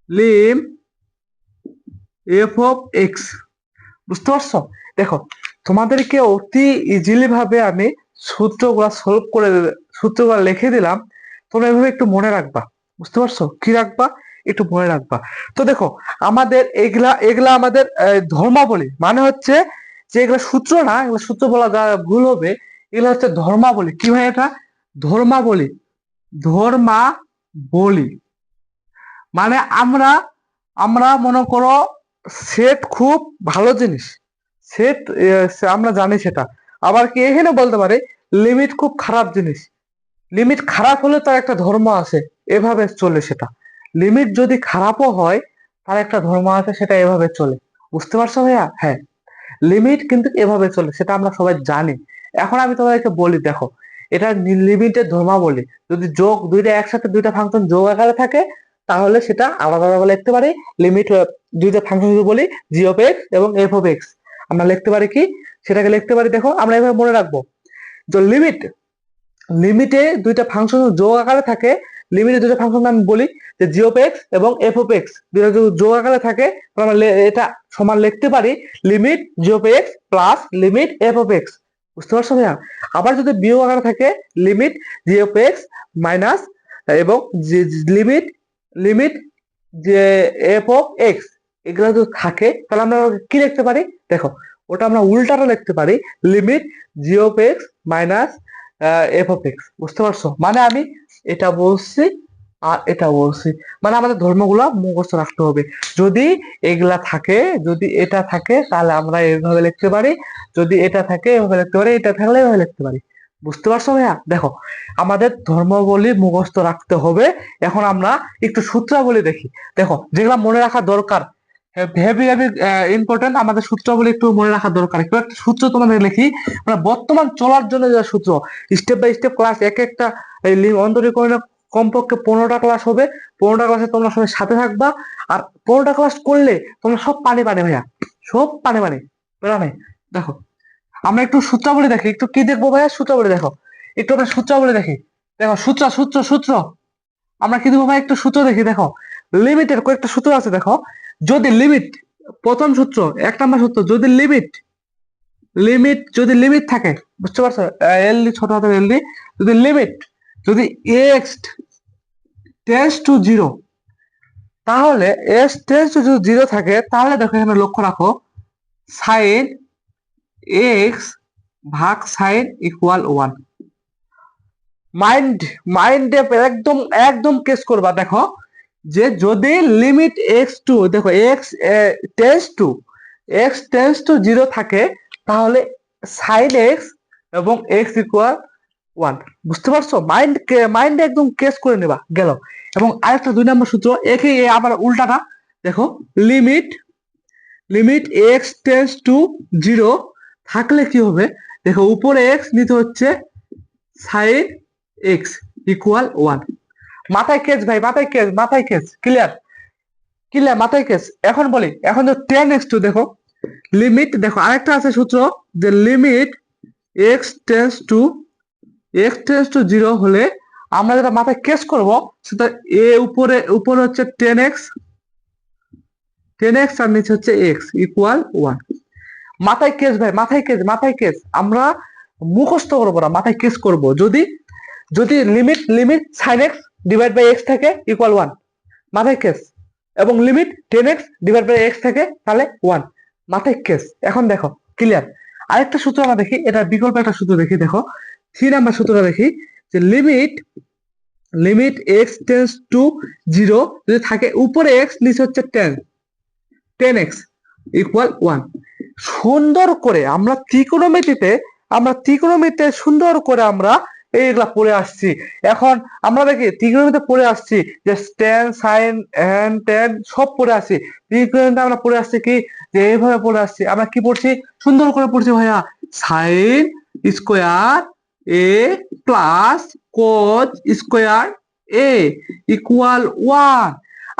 lim f of x. বুঝতে পারছো? দেখো তোমাদেরকে অতি ইজিলি ভাবে আমি সূত্রগুলা সলভ করে, সূত্রগুলা লিখে দিলাম, তোমরা এভাবে একটু মনে রাখবা। বুঝতে পারছো? কি রাখবা? একটু মনে রাখবা। তো দেখো আমাদের এগুলা এগুলা আমাদের ধর্মাবলী, মানে হচ্ছে যে এগুলা সূত্র না, এগুলা সূত্র বলা যা ভুল হবে, এগুলা হচ্ছে ধর্মাবলী। কি ভাই এটা? ধর্মাবলী, ধর্মাবলী মানে আমরা আমরা মনে করো সেট খুব ভালো জিনিস, সেট আমরা জানি সেটা। আবার কি এখানে বলতে পারে লিমিট খুব খারাপ জিনিস, লিমিট খারাপ হলে তার একটা ধর্ম আছে, এভাবে চলে সেটা। লিমিট যদি খারাপও হয়, তার একটা ধর্ম আছে, সেটা এভাবে চলে। বুঝতে পারছো ভাইয়া? হ্যাঁ, লিমিট কিন্তু এভাবে চলে, সেটা আমরা সবাই জানি। এখন আমি তোমাদেরকে বলি, দেখো এটা লিমিটের ধর্মাবলী, যদি যোগ দুইটা একসাথে দুইটা ফাংশন যোগ আকারে থাকে, তাহলে সেটা আলাদা আলাদা লিখতে পারি। লিমিট দুইটা ফাংশন যদি বলি জি অফ এক্স এবং এফ অফ এক্স, আমরা লিখতে পারি কি, সেটাকে লিখতে পারি, দেখো আমরা এভাবে মনে রাখবো যে লিমিট, লিমিটে দুইটা ফাংশন যোগ আকারে থাকে, লিমিটে দুইটা ফাংশন আমি বলি যে জি অফ এক্স এবং এফ অফ এক্স দুইটা যদি যোগ আকারে থাকে, তাহলে আমরা এটা সমান লিখতে পারি limit G of x plus limit f of x. বুঝতে পারছো ভাইয়া? আবার যদি বিয়োগ আকারে থাকে, limit G of x minus এবং লিমিট লিমিট যে এফ অফ এক্স, এগুলো যদি থাকে, তাহলে আমরা কি লিখতে পারি, দেখো ওটা আমরা উল্টাটা লিখতে পারি limit G of x minus f of x. বুঝতে পারছো? মানে আমি এটা বলছি আর এটা বলছি, মানে আমাদের ধর্মগুলা মুখস্থ রাখতে হবে। যদি এগুলা থাকে, যদি এটা থাকে, তাহলে আমরা এইভাবে লিখতে পারি, যদি এটা থাকে এভাবে লিখতে পারি, এটা থাকলে এভাবে লিখতে পারি। বুঝতে পারছো ভাইয়া? দেখো আমাদের ধর্মাবলী মুখস্থ রাখতে হবে। এখন আমরা একটু সূত্রাবলী দেখি, দেখো যেগুলা মনে রাখা দরকার, হেভি হেভি ইম্পর্টেন্ট, আমাদের সূত্রাবলী একটু মনে রাখা দরকার। একটু একটা সূত্র তোমাদের লিখি, মানে বর্তমান চলার জন্য যে সূত্র, স্টেপ বাই স্টেপ ক্লাস এক একটা অন্তরীকরণের কমপক্ষে 15টা ক্লাস হবে। 15টা ক্লাসে তোমরা সবাই সাথে থাকবা। আর 15টা ক্লাস করলে তোমরা সব পানি পানি ভাইয়া, সব পানি পানি বেড়ানে। দেখো আমরা একটু সূত্রাবলী দেখি, একটু কি দেখবো ভাইয়া? সূত্রাবলী দেখো, একটু আমরা সূত্রাবলী দেখি। দেখো সূত্র সূত্র সূত্র আমরা কি দেবো ভাই? একটু সূত্র দেখি। দেখো লিমিটের কয়েকটা সূত্র আছে। দেখো যদি লিমিট, প্রথম সূত্র 1 নম্বর সূত্র, যদি লিমিট লিমিট যদি লিমিট থাকে, বুঝতে পারছো? এল ডি, ছোট হাতের এল ডি, যদি লিমিট, যদি এক্স টেন্স টু জিরো, তাহলে এক্স টেন্স টু যদি জিরো থাকে, তাহলে দেখো এখানে লক্ষ্য রাখো, সাইন এক্স ভাগ সাইন ইকুয়াল 1। মাইন্ড মাইন্ডে একদম একদম কেস করবা। দেখো যে যদি লিমিট এক্স টু, দেখো এক্স টেন্স টু জিরো থাকে, তাহলে সাইন এক্স এবং এক্স ইকুয়াল 1। বুঝতে পারছো? মাইন্ডে একদম কেস করে নেবা গেল। এবং আরেকটা 2 নম্বর সূত্র, একে আবার উল্টাটা। দেখো limit limit x tends two zero থাকলে কি হবে? দেখো উপরে এক্স, নিতে হচ্ছে সাইন এক্স ইকুয়াল 1। মাথায় কেস ভাই, মাথায় কেস, মাথায় কেস, ক্লিয়ার ক্লিয়ার, মাথায় কেস। এখন বলি, এখন তো 10x2, দেখো লিমিট, দেখো আরেকটা আছে সূত্র, যে limit x tends to zero হলে আমরা যেটা মাথায় কেস করব, সেটা এ উপরে উপরে হচ্ছে 10x আর নিচে হচ্ছে x ইকুয়াল 1। মাথায় কেস ভাই, মাথায় কেস, মাথায় কেস। আমরা মুখস্থ করবো না, মাথায় কেস করব। যদি যদি limit limit sine x divide by x থাকে ইকুয়াল 1, মাথায় কেস। এবং limit 10x divide by x থাকে, তাহলে 1, মাথায় কেস। এখন দেখো ক্লিয়ার। আরেকটা সূত্র আমরা দেখি, এটা বিকল্প একটা সূত্র দেখি। দেখো 3 নম্বর সূত্রটা দেখি, যে limit limit x tends two zero যদি থাকে, উপরে এক্স নিচে হচ্ছে 10x ইকুয়াল 1। সুন্দর করে আমরা ত্রিকোণমিতিতে সুন্দর করে আমরা এইগুলা পড়ে আসছি। এখন আমরা দেখি ত্রিকোণমিতিতে পড়ে আসছি যে tan sin and tan সব পড়ে আসছি। ত্রিকোণমিতিতে আমরা পড়ে আসছি কি, যে এইভাবে পড়ে আসছি। আমরা কি পড়ছি? সুন্দর করে পড়ছি ভাইয়া, sine square a plus cos square a equal 1।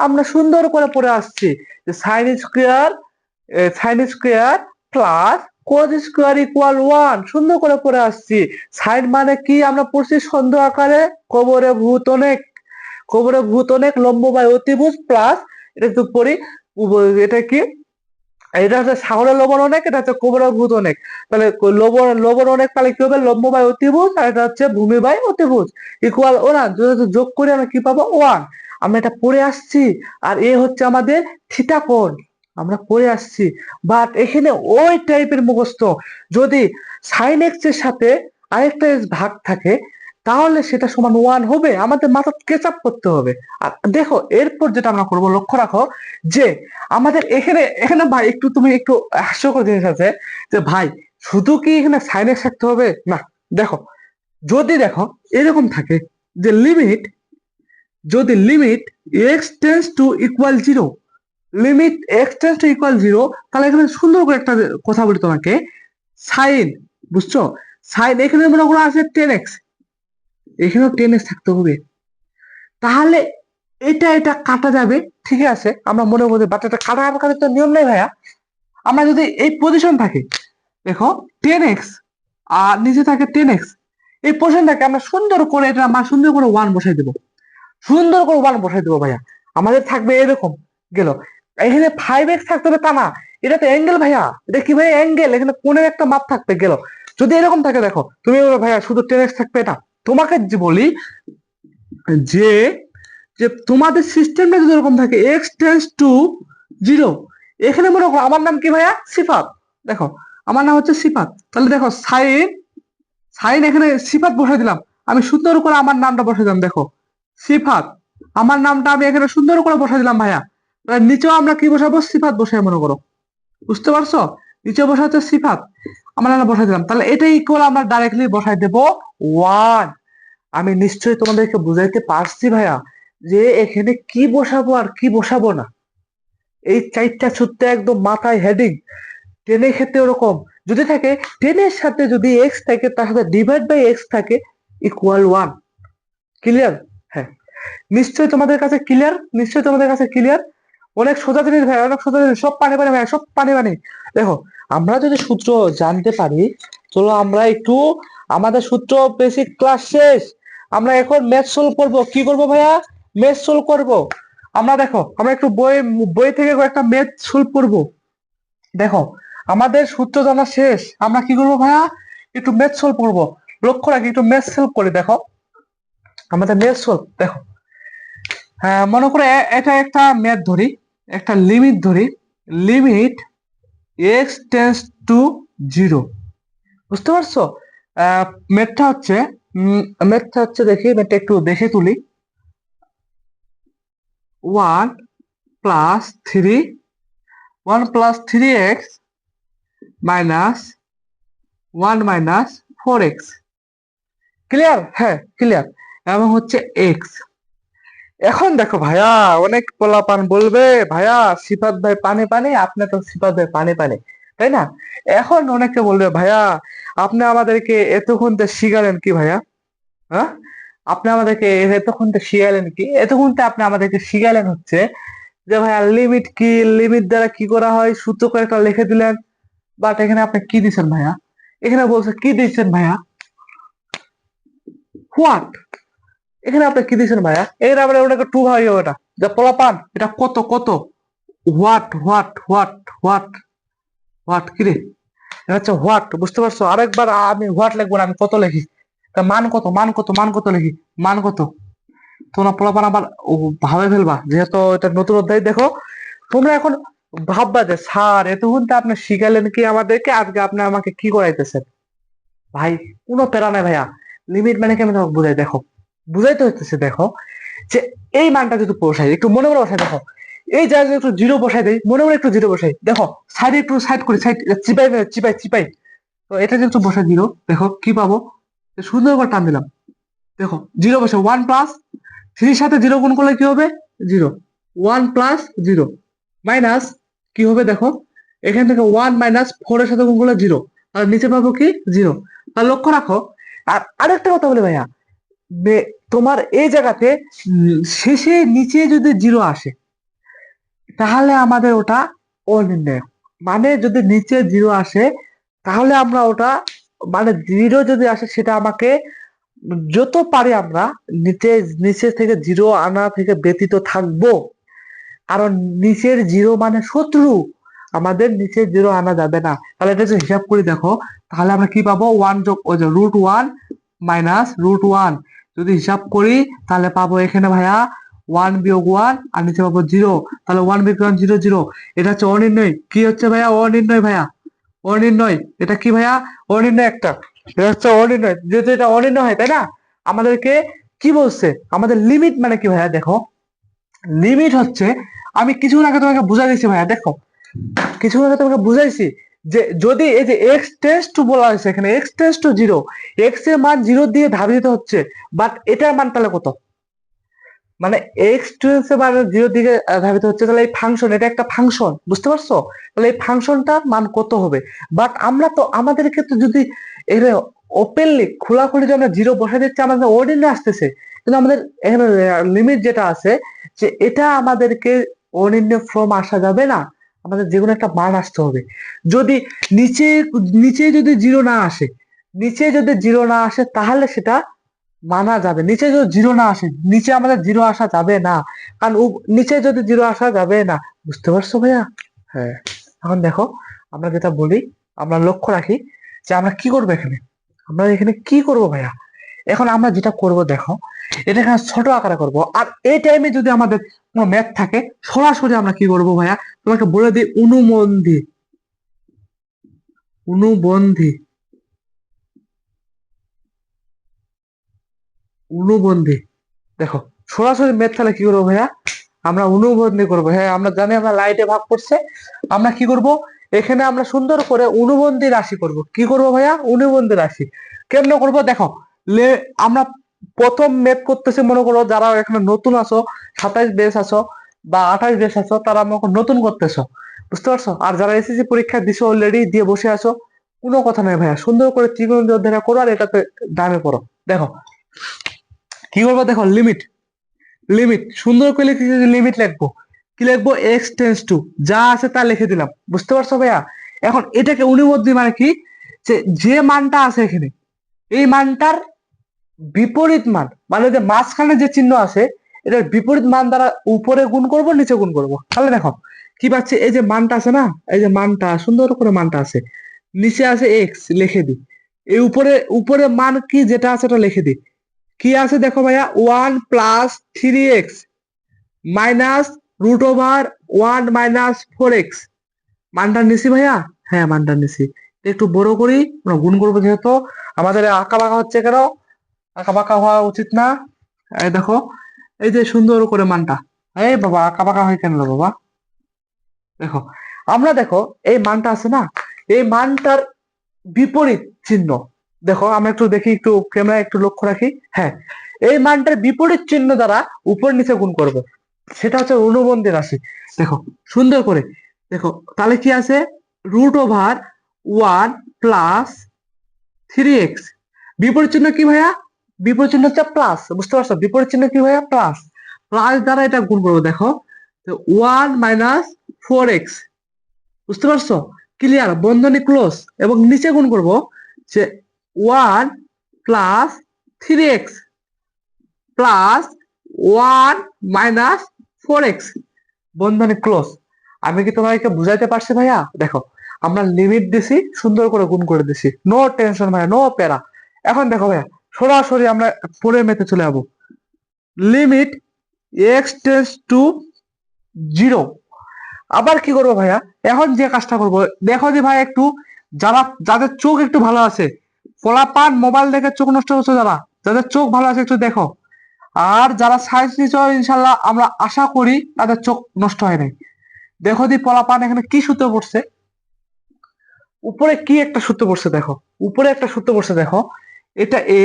আমরা সুন্দর করে পড়ে আসছি যে sine square plus cos square equal 1, সুন্দর করে পড়ে আসছি। সাইন মানে কি আমরা পড়ছি ছন্দ আকারে, কবরে ভূত অনেক লম্ব বাই অতিভুজ, প্লাস এটা একটু পড়ি, এটা কি, এটা হচ্ছে সাগরের লবণ অনেক, এটা হচ্ছে কোবরের ভূত অনেক। তাহলে লবণ অনেক তাহলে কি হবে? লম্ব বাই অতিভুজ, আর এটা হচ্ছে ভূমি বাই অতিভুজ ইকুয়াল 1। যদি যোগ করে আমরা কি পাবো? 1। আমরা এটা পড়ে আসছি। আর এ হচ্ছে আমাদের থিটা কোণ, আমরা পড়ে আসছি। বাট এখানে ওই টাইপের মুখস্থ, যদি সাইন এক্স এর সাথে আরেকটা এক্স ভাগ থাকে, তাহলে সেটা সমান 1 হবে। আমাদের মাথা কেচ আপ করতে হবে। আর দেখো এরপর যেটা আমরা করবো, লক্ষ্য রাখো যে আমাদের এখানে এখানে ভাই একটু তুমি একটু হাস্যকর জিনিস আছে, যে ভাই শুধু কি এখানে সাইন এক্স থাকতে হবে? না, দেখো যদি দেখো এরকম থাকে যে যদি limit x tends two equal zero, limit x tends two equal zero, তাহলে এখানে সুন্দর করে একটা কথা বলি তোমাকে, সাইন, বুঝছো? সাইন এখানে মনে করো আছে 10x, এখানেও 10x থাকতে হবে। তাহলে এটা কাটা যাবে, ঠিক আছে? আমরা মনে করি বাট এটা কাটার তো নিয়ম নেই ভাইয়া। আমরা যদি এই পজিশন থাকে, দেখো 10x আর নিচে থাকে 10x, এই পজিশনটাকে আমরা সুন্দর করে এটা আমরা সুন্দর করে 1 বসাই দেবো, সুন্দর করে 1 বসাই দেবো ভাইয়া। আমাদের থাকবে এরকম গেল। এখানে 5x থাকতে হবে তা না, এটা তো অ্যাঙ্গেল ভাইয়া, এটা কি ভাই? অ্যাঙ্গেল, এখানে কোণের একটা মাপ থাকবে গেল। যদি এরকম থাকে, দেখো তুমি ভাইয়া শুধু 10x থাকবে, এটা তোমাকে যে বলি যে যে তোমাদের সিস্টেমটা যদি এরকম থাকে এক্স টেন্স টু জিরো, এখানে মনে করো আমার নাম কি ভাইয়া? সিফাত। দেখো আমার নাম হচ্ছে সিফাত, তাহলে দেখো সাইন সাইন এখানে সিফাত বসাই দিলাম। আমি সুন্দর করে আমার নামটা বসাই দিলাম, দেখো সিফাত, আমার নামটা আমি এখানে সুন্দর করে বসাই দিলাম ভাইয়া। তাহলে নিচেও আমরা কি বসাবো? সিফাত বসাই, মনে করো, বুঝতে পারছো? নিচে বসা হচ্ছে সিফাত, আমরা নাম বসাই দিলাম। তাহলে এটা ইকুয়াল আমরা ডাইরেক্টলি বসাই দেবো 1। আমি নিশ্চয়ই তোমাদেরকে বুঝাইতে পারছি ভাইয়া যে এখানে কি বসাবো আর কি বসাবো না। এই 4টা সূত্র একদম মাথায় হেডিং। টেনের ক্ষেত্রে ওরকম যদি থাকে, টেনের সাথে যদি এক্স থাকে, তার সাথে ডিভাইড বাই এক্স থাকে ইকুয়াল 1। ক্লিয়ার? হ্যাঁ। নিশ্চয়ই তোমাদের কাছে ক্লিয়ার, নিশ্চয়ই তোমাদের কাছে ক্লিয়ার। অনেক সোজা জিনিস ভাই, অনেক সোজা জিনিস, সব পানি পানি ভাই, সব পানি পানি। দেখো, আমরা যদি সূত্র জানতে পারি, চলো আমরা একটু, আমাদের সূত্র বেসিক ক্লাস শেষ, আমরা এখন ম্যাথ সলভ করবো। কি করব ভাইয়া? ম্যাথ সলভ করব। আমরা দেখো, আমরা একটু বই বই থেকে একটা ম্যাথ সলভ করব। দেখো, আমাদের সূত্র জানা শেষ, আমরা কি করবো ভাইয়া? একটু ম্যাথ সলভ করবো। লক্ষ্য রাখি, একটু ম্যাথ সলভ করি। দেখো, আমাদের ম্যাথ সলভ, দেখো, হ্যাঁ, মনে করে এটা একটা ম্যাথ ধরি, একটা লিমিট ধরি, limit x tends two zero. বুঝতে পারছো? আহ ম্যাথটা হচ্ছে, দেখি ম্যাথটা একটু দেখে তুলি। 1 + 3, 1 + 3x মাইনাস 1 - 4x। ক্লিয়ার? হ্যাঁ, ক্লিয়ার। এবং হচ্ছে এক্স। এখন দেখো ভাইয়া, অনেক পোলাপান বলবে, ভাইয়া সিফাত ভাই পানি পানি, আপনি তো সিফাত ভাই পানি পানি, তাই না? এখন অনেকে বলবে, ভাইয়া আপনি আমাদেরকে এতক্ষণ তো শিখালেন কি ভাইয়া? হ্যাঁ, আপনি আমাদেরকে এতক্ষণ তো শিখালেন কি? এতক্ষণ তো আপনি আমাদেরকে শিখালেন হচ্ছে যে ভাইয়া লিমিট কি, লিমিট দ্বারা কি করা হয়, সূত্র করে একটা লিখে দিলেন। বাট এখানে আপনি কি দিচ্ছেন ভাইয়া? এখানে বলছে কি দিচ্ছেন ভাইয়া? হোয়াট? এখানে আপনি কি দিচ্ছেন ভাইয়া? এখানে আমরা ওটাকে টু ভাই, ওটা যে পোলাপান, এটা কত কত? What what what what what কি রে? এটা হচ্ছে হোয়াট, বুঝতে পারছো? আরেকবার আমি হোয়াট লিখবো না, আমি কত লিখি। তা মান কত, মান কত, মান কত লিখি, মান কত। তোমরা পোলাপান আবার ভাবে ফেলবা, যেহেতু এটা নতুন অধ্যায়। দেখো, তোমরা এখন ভাববা যে স্যার এতক্ষণ তো আপনি শিখালেন কি আমাদেরকে, আজকে আপনি আমাকে কি করাইতেছেন? ভাই, কোনো প্যারা নাই ভাইয়া। লিমিট মানে কি আমি তোমাকে বুঝাই, দেখো, বুঝাইতে হইতেছে। দেখো, যে এই মানটা যদি বসাই, একটু মনে মনে বসাই। দেখো, এই জায়গায় একটু জিরো বসাই দেই, মনে মনে একটু জিরো বসাই। দেখো, সাইডে একটু সাইড করি, সাইড চিপাই চিপাই চিপাই। তো এটা যে একটু বসাই জিরো, দেখো কি পাবো? সুন্দর করে টান দিলাম। দেখো, জিরো বসে 1 + 3 সাথে জিরো গুণ করলে কি হবে? জিরো। 1 + 0 মাইনাস কি হবে? দেখো, এখান থেকে 1 - 4 এর সাথে গুণ করলে জিরো, আর নিচে পাবো কি? জিরো। আর লক্ষ্য রাখো, আর আরেকটা কথা বলে ভাইয়া, তোমার এই জায়গাতে শেষে নিচে যদি জিরো আসে, তাহলে আমাদের ওটা অনির্ণয়। মানে যদি নিচে জিরো আসে, তাহলে আমরা ওটা, মানে জিরো যদি আসে সেটা আমাকে যত পারি আমরা নিচে, নিচে থেকে জিরো আনা থেকে ব্যতীত থাকবো। কারণ নিচের জিরো মানে শত্রু, আমাদের নিচে জিরো আনা যাবে না। তাহলে এটা যদি হিসাব করি, দেখো, তাহলে আমরা কি পাবো? ওয়ান যোগ ওই যে √1 মাইনাস √1, যদি হিসাব করি তাহলে পাবো এখানে ভাইয়া 1 - 1, আর নিচে পাবো জিরো। তাহলে 1 - 1 জিরো জিরো। এটা হচ্ছে অনির্ণয়। কি হচ্ছে ভাইয়া? অনির্ণয় ভাইয়া, অনির্ণয়। এটা কি ভাইয়া? অনির্ণয় একটা। এটা হচ্ছে অনির্ণয়। যেহেতু এটা অনির্ণয় হয়, তাই না? আমাদেরকে কি বলছে? আমাদের লিমিট মানে কি ভাইয়া? দেখো, লিমিট হচ্ছে, আমি কিছুক্ষণ আগে তোমাকে বুঝাই দিচ্ছি ভাইয়া। দেখো, কিছুক্ষণ আগে তোমাকে বুঝাইছি যে যদি এই যে এক্স টেন্স টু বলা হয়েছে, এখানে x tends two zero, x এর মান জিরো দিয়ে ধাবিত হচ্ছে, বাট এটার মান তাহলে কত? মানে এক্স টেন্স এর মান জিরো দিকে ধাবিত হচ্ছে, তাহলে এই ফাংশন, এটা একটা ফাংশন, বুঝতে পারছো? তাহলে এই ফাংশনটার মান কত হবে? বাট আমরা তো, আমাদেরকে তো যদি এখানে ওপেনলি খোলাখুলি যে আমরা জিরো বসাই দিচ্ছি, আমাদের অর্ডিনে আসতেছে, কিন্তু আমাদের এখানে লিমিট যেটা আছে, যে এটা আমাদেরকে অনির্ণয় ফর্ম আসা যাবে না, আমাদের যে কোনো একটা মান আসতে হবে। যদি নিচে, নিচে যদি জিরো না আসে, নিচে যদি জিরো না আসে তাহলে সেটা মানা যাবে। নিচে যদি জিরো না আসে, নিচে আমাদের জিরো আসা যাবে না, কারণ নিচে যদি জিরো আসা যাবে না। বুঝতে পারছো ভাইয়া? হ্যাঁ। এখন দেখো, আমরা যেটা বলি, আমরা লক্ষ্য রাখি যে আমরা কি করবো এখানে, আমরা এখানে কি করব ভাইয়া? এখন আমরা যেটা করব, দেখো, এটা এখানে ছোট আকারে করব। আর এই টাইমে যদি আমাদের কোনো ম্যাথ থাকে, সরাসরি আমরা কি করব ভাইয়া? তোমাকে বলে দিই, অনুবন্ধী, অনুবন্ধী, অনুবন্ধী। দেখো, সরাসরি ম্যাথ তাহলে কি করবো ভাইয়া? আমরা অনুবন্ধী করবো। হ্যাঁ, আমরা জানি আমরা লাইটে ভাগ করছে, আমরা কি করব? এখানে আমরা সুন্দর করে অনুবন্ধী রাশি করব। কি করব ভাইয়া? অনুবন্ধী রাশি। কেমনে করব? দেখো, আমরা প্রথম ম্যাথ করতেছি, মনে করো যারা এখানে নতুন আছো, 27 বেস আছো বা 28 বেস আছো, তারা মনে করো নতুন করতেছো, বুঝতে পারছো? আর যারা এসএসসি পরীক্ষা দিছো, অলরেডি দিয়ে বসে আছো, কোনো কথা নাই ভাইয়া, সুন্দর করে ত্রিকোণমিতি অধ্যয়ন করো আর এটাতে দামে পড়ো। দেখো কি করবো, দেখো, লিমিট, লিমিট সুন্দর করে লিখেছি, লিমিট লিখবো, কি লিখবো, এক্স টেন্স টু, যা আছে তা লিখে দিলাম। বুঝতে পারছো ভাইয়া? এখন এটাকে অনুমতি মানে কি, যে যে মানটা আছে এখানে, এই মানটার বিপরীত মান, মানে যে মাঝখানে যে চিহ্ন আছে এটার বিপরীত মান দ্বারা উপরে গুণ করব, নিচে গুণ করব। তাহলে দেখো কি পাচ্ছি, এই যে মানটা আছে না, এই যে মানটা সুন্দর করে মানটা আছে, নিচে আছে এক্স, লিখে দিই। এই উপরে উপরে মান কি যেটা আছে এটা লিখে দিই। কি আছে দেখো ভাইয়া, 1 + 3x মাইনাস √1 - 4x। মানটা নিছি ভাইয়া? হ্যাঁ মানটা নিছি। একটু বড় করি, আমরা গুণ করবো যেহেতু, আমাদের আঁকা বাঁকা হচ্ছে কেন, আঁকা বাঁকা হওয়া উচিত না। এই দেখো, এই যে সুন্দর করে মানটা, এই বাবা আঁকা বাঁকা হয় কেন রে বাবা, দেখো আমরা দেখো এই মানটা আছে না, এই মানটার বিপরীত চিহ্ন, দেখো আমরা একটু দেখি, একটু ক্যামেরা একটু লক্ষ্য রাখি। হ্যাঁ, এই মানটার বিপরীত চিহ্ন দ্বারা উপর নিচে গুণ করব, সেটা হচ্ছে ঋণবন্ধী রাশি। দেখো সুন্দর করে দেখো, তাহলে কি আছে, √1 + 3x। বিপরীত চিহ্ন কি ভাইয়া, বিপরীত চিহ্ন হচ্ছে প্লাস, বুঝতে পারছো, বিপরীত চিহ্ন কি ভাইয়া, প্লাস। প্লাস দ্বারা এটা গুণ করবো, দেখো 1 - 4x। বুঝতে পারছো? ক্লিয়ার, বন্ধনী ক্লোজ। এবং নিচে গুণ করব, যে 1 + 3x প্লাস 1 - 4x, বন্ধনী ক্লোজ। আমি কি তোমাকে বুঝাইতে পারছি ভাইয়া? দেখো আমরা লিমিট দিছি, সুন্দর করে গুণ করে দিছি, নো টেনশন ভাইয়া, নো প্যারা। এখন দেখো ভাইয়া, সরাসরি আমরা পরের মেতে চলে যাবো। Limit x tends two 0। আবার কি করবো ভাইয়া, এখন যে কাজটা করবো, দেখো যে ভাই একটু, যারা যাদের চোখ একটু ভালো আছে, পোলাপান মোবাইল দেখে চোখ নষ্ট হচ্ছে, যারা যাদের চোখ ভালো আছে একটু দেখো। আর যারা সায়েন্স নিশ্চয় ইনশাল্লাহ আমরা আশা করি তাদের চোখ নষ্ট হয় নাই। দেখো দি পোলাপান এখানে কি সূত্র পড়ছে, উপরে কি একটা সূত্র পড়ছে দেখো, উপরে একটা সূত্র পড়ছে দেখো, এটা এ,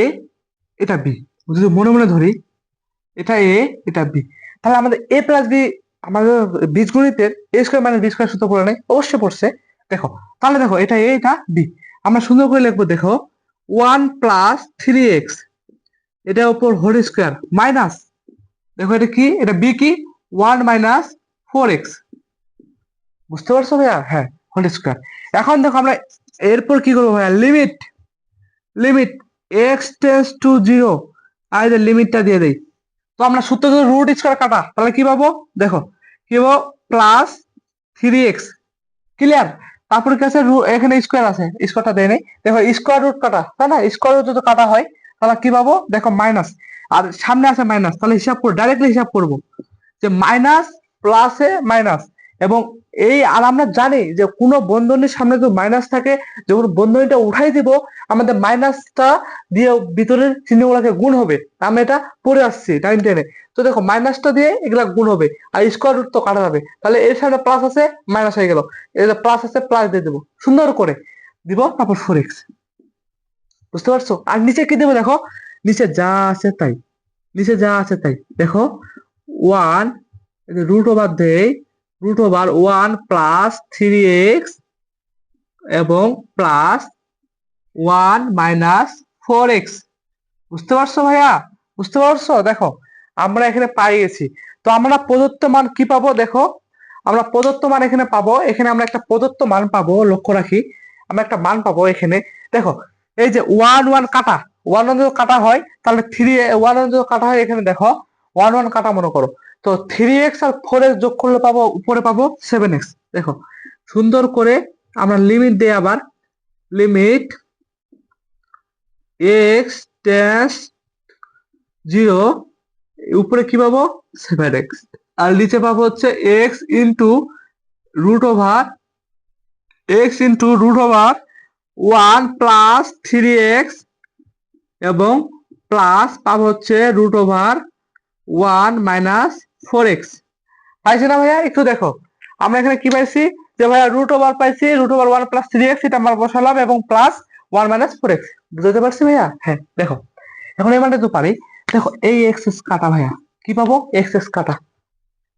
এটা বি, যদি মনে মনে ধরি, এটা এ, এটা বি, তাহলে আমাদের a + b, আমাদের বীজগণিতের a² - b² সূত্র পড়ে নাই? অবশ্যই পড়ছে। দেখো তাহলে দেখো এটা এ, এটা বি, আমরা সুন্দর করে লিখবো, দেখো 1 + 3x, এটা উপর হোল স্কোয়ার মাইনাস, দেখো এটা কি, এটা বি কি, 1 - 4x। বুঝতে পারছো ভাইয়া? হ্যাঁ, হোল স্কোয়ার। এখন দেখো আমরা এরপর কি করবো ভাইয়া, limit, limit x tends two 0, আর এই যে লিমিটটা দিয়ে দেই। তো আমরা সূত্র যদি √² কাটা, তাহলে কি পাবো, দেখো কি পাবো, +3x। ক্লিয়ার? তারপরে কি আছে, এখানে স্কোয়ার আছে, স্কোয়ারটা দেয় নাই, দেখো স্কোয়ার রুট কাটা, তাই না, স্কোয়ার রুট যদি কাটা হয় তাহলে কি পাবো, দেখো মাইনাস, আর সামনে আছে মাইনাস, তাহলে হিসাব করে ডাইরেক্টলি হিসাব করবো, যে মাইনাস প্লাসে মাইনাস। এবং এই, আর আমরা জানি যে কোনো বন্ধনীর সামনে যদি মাইনাস থাকে, যখন বন্ধনীটা উঠাই দিব, আমাদের মাইনাসটা দিয়ে ভিতরের চিহ্নগুলোকে গুণ হবে। আমরা এটা পড়ে আসছি 9 10-এ। তো দেখো মাইনাসটা দিয়ে এগুলা গুণ হবে, আর স্কোয়ার রুট তো কাটা যাবে, তাহলে এর সামনে প্লাস আছে, মাইনাস হয়ে গেল, এই যে প্লাস আছে, প্লাস দিয়ে দেবো, সুন্দর করে দিব, তারপর 4x। বুঝতে পারছো? আর নিচে কি দেবো দেখো, নিচে যা আছে তাই, নিচে যা আছে তাই, দেখো 1, √ওভার দেই, √1 + 3x এবং প্লাস 1 - 4x। বুঝতে পারছো ভাইয়া? বুঝতে পারছো? দেখো আমরা এখানে পাই গেছি। তো আমরা প্রদত্ত মান কি পাবো, দেখো আমরা প্রদত্ত মান এখানে পাবো, এখানে আমরা একটা প্রদত্ত মান পাবো, লক্ষ্য রাখি, আমরা একটা মান পাবো এখানে। দেখো এই যে 1 1 কাটা, 1 1 যদি কাটা হয় তাহলে 1 1 যদি কাটা হয়, এখানে দেখো 1 1 কাটা মনে করো, তো 3x আর 4x যোগ করলে পাবো, উপরে পাবো 7x। দেখো সুন্দর করে আমরা লিমিট দেই, আবার লিমিট এক্স টেন্স 0, উপরে কি পাবো, 7x, আর নিচে পাবো হচ্ছে x √1 + 3x এবং প্লাস পাবো হচ্ছে √1 - 4x। পাইছি না ভাইয়া? একটু দেখো আমরা এখানে কি পাইছি, যে ভাইয়া পাইছি, √1 + 3x, এটা আমরা বসালাম, এবং প্লাস 1 - 4x। বুঝতে পারছি ভাইয়া? হ্যাঁ দেখো, এখন এই মানটা তো পারি। দেখো এই এক্সেস কাটা ভাইয়া, কি পাবো, এক্সেস কাটা।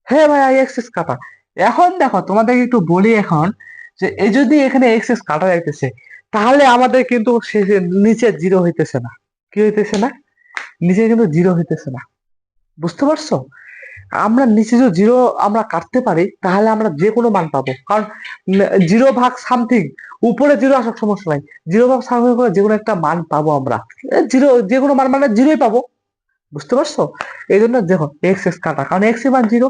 হ্যাঁ ভাইয়া, এক্সেস কাটা। এখন দেখো তোমাদেরকে একটু বলি এখন, যে এই যদি এখানে এক্সেস কাটা যাইতেছে, তাহলে আমাদের কিন্তু নিচে 0 হইতেছে না। কি হইতেছে না? নিচে কিন্তু 0 হইতেছে না। বুঝতে পারছো? আমরা নিচে যদি জিরো আমরা কাটতে পারি তাহলে আমরা যে কোনো মান পাবো, কারণ জিরো ভাগ সামথিং, উপরে জিরো আসার সমস্যা নাই, জিরো ভাগ সামথিং করে যে কোনো একটা মান পাবো আমরা, জিরো যে কোনো মান মানে জিরোই পাবো। বুঝতে পারছো? এই জন্য দেখো এক্স এক্স কাটা, কারণ এক্স এর মান জিরো,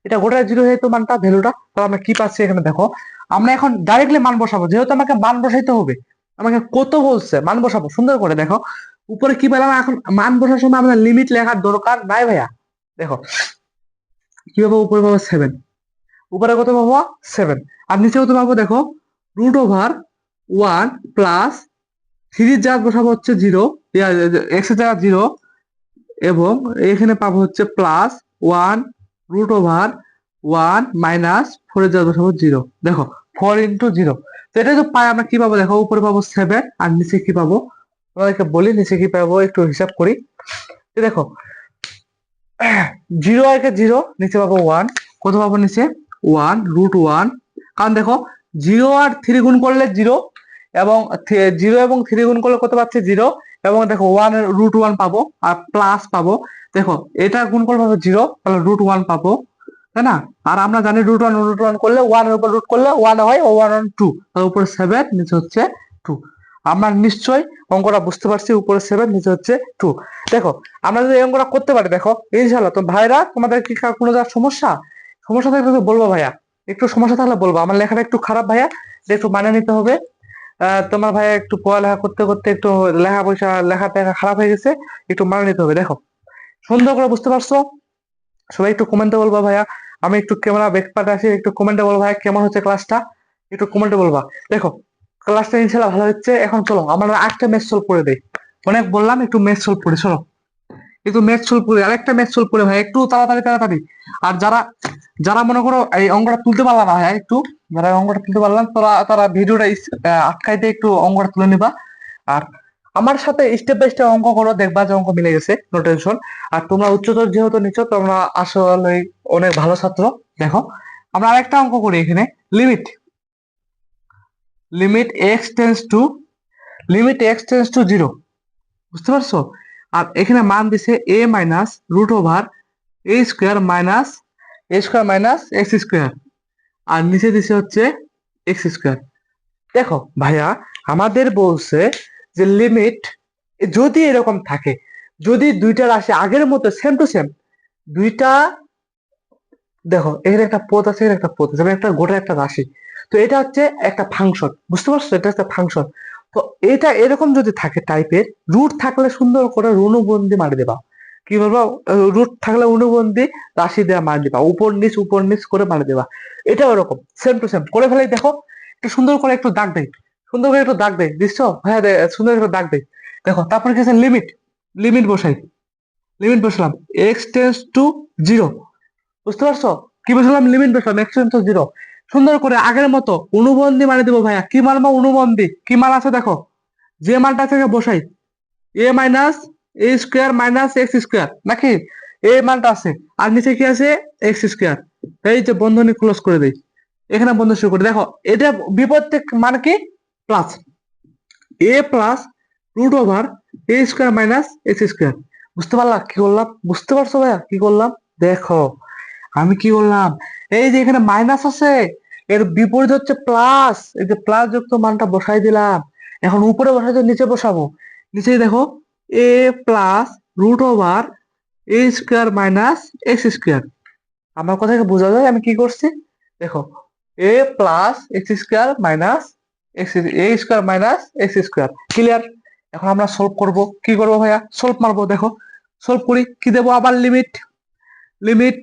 এটা গোটা জিরো যেহেতু মানটা ভ্যালুটা, তাহলে আমরা কি পাচ্ছি এখানে দেখো, আমরা এখন ডাইরেক্টলি মান বসাবো, যেহেতু আমাকে মান বসাইতে হবে, আমাকে কত বলছে মান বসাবো, সুন্দর করে দেখো উপরে কি পেলাম, এখন মান বসার সময় আমাদের লিমিট লেখার দরকার নাই ভাইয়া। দেখো কি পাবো, উপরে পাবো 7, উপরে কত পাবো 7, আর নিচে কত পাবো দেখো √1 প্লাস 3 যা বসাবো হচ্ছে 0, এক্স এর জায়গা 0, এবং এখানে পাবো হচ্ছে +1 √1 - 4 এর জায়গা বসাবো 0। দেখো 4 × 0, তো এটা তো পাই আমরা কি পাবো দেখো, উপরে পাবো 7 আর নিচে কি পাবো, তোমাদেরকে বলি নিচে কি পাবো একটু হিসাব করি। তো দেখো 0 একে 0, নিচে পাবো 1, কত পাবো নিচে 1 √1, কারণ দেখো 0 আর 3 গুণ করলে 0, এবং 0 এবং 3 গুণ করলে কত পাচ্ছি 0, এবং দেখো 1 √1 পাবো আর প্লাস পাবো, দেখো এটা গুণ করলে পাবো 0, তাহলে √1 পাবো, তাই না? আর আমরা জানি √1 করলে 1 এর উপর রুট করলে 1 হয়, ও 1 2, তার উপরে 7 নিচে হচ্ছে 2। আমরা নিশ্চয়ই অঙ্কটা বুঝতে পারছি, উপরে 7 নিচে হচ্ছে 2। দেখো আমরা যদি এই অঙ্কটা করতে পারি, দেখো ইনশাআল্লাহ, তো ভাইরা তোমাদের কি কোনো যার সমস্যা সমস্যা থাকলে তো বলবো ভাইয়া, একটু সমস্যা থাকলে বলবো, আমার লেখাটা একটু খারাপ ভাইয়া, এটা একটু মানে নিতে হবে। তোমার ভাইয়া একটু পড়ালেখা করতে করতে একটু লেখা টেখা খারাপ হয়ে গেছে, একটু মানে নিতে হবে। দেখো সুন্দর করে বুঝতে পারছো? সবাই একটু কমেন্টে বলবা ভাইয়া, আমি একটু ক্যামেরা ব্যাকপার্টে আসি, একটু কমেন্টে বলবো ভাইয়া কেমন হচ্ছে ক্লাসটা, একটু কমেন্টে বলবা। দেখো ক্লাসটা ইনশাআল্লাহ ভালো হচ্ছে। এখন চলো আমরা একটা ম্যাথ সলভ করে দেই, অনেক বললাম, একটু ম্যাথ সলভ করি, চলো একটু ম্যাথ সলভ করি, আরেকটা ম্যাথ সলভ করে ভাই, একটু তাড়াতাড়ি তাড়াতাড়ি। আর যারা যারা মনে করো এই অঙ্কটা তুলতে পারলাম না ভাই, একটু যারা অঙ্কটা তুলতে পারলাম তারা তারা ভিডিওটা আটকাইতে একটু অঙ্কটা তুলে নিবা, আর আমার সাথে স্টেপ বাই স্টেপ অঙ্ক করো, দেখবা যে অঙ্ক মিলে গেছে, নো টেনশন। আর তোমরা উচ্চতর যেহেতু নিচ্ছ, তোমরা আসলে অনেক ভালো ছাত্র। দেখো আমরা আরেকটা অঙ্ক করি এখানে, limit limit x tends to limit x tends to 0, বুঝতে পারছো? আর এখানে মান দিছে a - √a² - x², আর নিচে দিছে হচ্ছে x²। দেখো ভাইয়া আমাদের বলছে যে লিমিট যদি এরকম থাকে, যদি দুইটা রাশি আগের মতো সেম টু সেম, দুইটা, দেখো এখানে একটা পদ আছে, এখানে একটা পদ আছে, মানে একটা গোটা একটা রাশি, তো এটা হচ্ছে একটা ফাংশন, বুঝতে পারছো? এটা একটা ফাংশন। তো এটা এরকম যদি থাকে টাইপের, রুট থাকলে সুন্দর করে ঋণবন্ধী মারি দেবা, কি বলবো, রুট থাকলে অনুবন্ধী রাশি দেওয়া মারি দিবা, উপর নিচ করে মারি দেবা, এটা ওরকম সেম টু সেম করে ফেলাই। দেখো একটু সুন্দর করে একটু দাগ দেয়, সুন্দর করে একটু দাগ দেয়, দিচ্ছ হ্যাঁ, সুন্দর করে দাগ দেয়। দেখো তারপরে কি আছে, লিমিট, লিমিট বসাই, লিমিট বসলাম x টেন্স টু 0, বুঝতে পারছো? কি বলছিলাম, লিমিট বসলাম x টেন্স টু 0, সুন্দর করে আগের মতো অনুবন্ধী মানে দিব ভাইয়া, কি মানবো অনুবন্ধী, কি মান আছে দেখো, যে মানটা থেকে বসাই a - a² - x² নাকি, এই মানটা আছে, আর নিচে কি আছে x², এই যে বন্ধনী ক্লোজ করে দেই, এখানে বন্ধ শুরু করি। দেখো এটা বিপরীত মান কি, প্লাস a +√a² - x²। বুঝতে পারলা কি করলাম, বুঝতে পারছো ভাইয়া কি করলাম? দেখো আমি কি করলাম, এই যে এখানে মাইনাস আছে, এর বিপরীত হচ্ছে প্লাস, এই যে প্লাস যুক্ত মানটা বসাই দিলাম, এখন উপরে বসাইতে নিচে বসাবো, নিচে দেখো a +√a² - x²। আমার কথা কি বোঝা যায় আমি কি করছি? দেখো a +x² - x, ক্লিয়ার। এখন আমরা সলভ করব, কি করব ভাইয়া, সলভ মারবো। দেখো সলভ করি, কি দেবো আবার, limit limit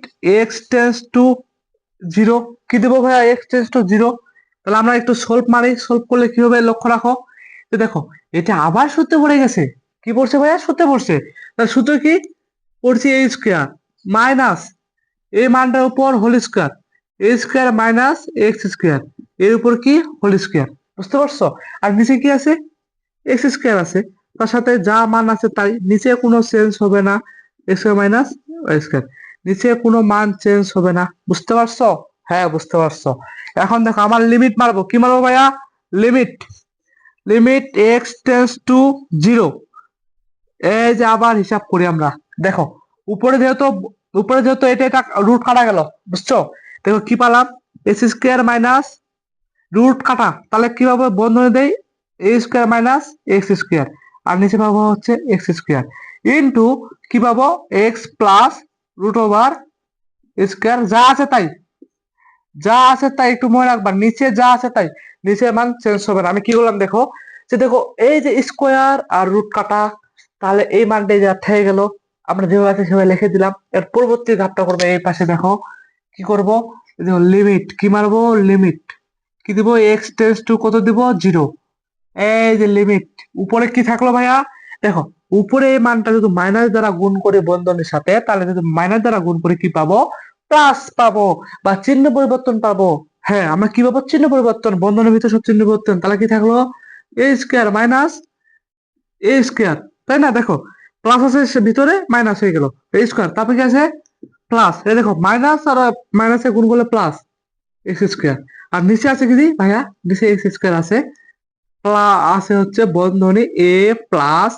x tends to 0, কি দেবো ভাইয়া x টেন্স টু 0। তাহলে আমরা একটু সলভ মারি, সলভ করলে কি হবে লক্ষ্য রাখো, তো দেখো এটা আবার সূত্রে পড়ে গেছে, কি পড়ছে ভাইয়া, সূত্রে পড়ছে, তাহলে সূত্র কি পড়ছি a² মাইনাস এই মানটার উপর হোল স্কোয়ার, a² - x², এর উপর কি হোল স্কোয়ার, বুঝতে পারছো? আর নিচে কি আছে, x² আছে, তার সাথে যা মান আছে তাই, নিচে কোনো চেঞ্জ হবে না, x² - y², নিচে কোনো মান চেঞ্জ হবে না, বুঝতে পারছো? হ্যাঁ বুঝতে পারছো। এখন দেখো আমার লিমিট মারবো, কি মারবো ভাইয়া, limit limit x tends to 0, এই যে আবার হিসাব করি আমরা, দেখো উপরে যেহেতু এটা রুট কাটা গেল, বুঝছো? দেখো কি পেলাম, এক্স স্কোয়ার মাইনাস রুট কাটা, তাহলে কি পাবো বন্ধনী দেই, a square minus x square, আর নিচে পাবো হচ্ছে এক্স স্কোয়ার ইন্টু কি পাবো x plus root over square, যা আছে তাই একটু মনে রাখবা, নিচে যা আছে তাই, নিচের মান চেঞ্জ হবে না। আমি কি করলাম দেখো, যে দেখো এই যে স্কোয়ার আর রুট কাটা, তাহলে এই মানটা যা থেকে গেল, আমরা যেভাবে আছে সেভাবে লিখে দিলাম। এর পরবর্তী ধাপটা করবো, এই পাশে দেখো কি করব, লিমিট কি মারবো, লিমিট কি দিব, এক্স টেন্স টু কত দিব, 0। এই যে লিমিট, উপরে কি থাকলো ভাইয়া, দেখো উপরে এই মানটা যদি মাইনাস দ্বারা গুণ করে বন্ধনীর সাথে, তাহলে যদি মাইনাস দ্বারা গুণ করে কি পাবো, প্লাস পাবো, বা চিহ্ন পরিবর্তন পাবো। হ্যাঁ, আমরা কি পাবো, চিহ্ন পরিবর্তন, বন্ধনের ভিতরে সব চিহ্ন পরিবর্তন, তাহলে কি থাকলো, এ স্কোয়ার মাইনাস এ স্কোয়ার, তাই না? দেখো প্লাস আছে ভিতরে, মাইনাস হয়ে গেল এ স্কোয়ার, তারপরে কি আছে প্লাস, এই দেখো মাইনাস আর মাইনাসে গুণ করলে প্লাস এক্স স্কোয়ার, আর নিচে আছে কি ভাইয়া, নিচে এক্স স্কোয়ার আছে, আছে হচ্ছে বন্ধনী এ plus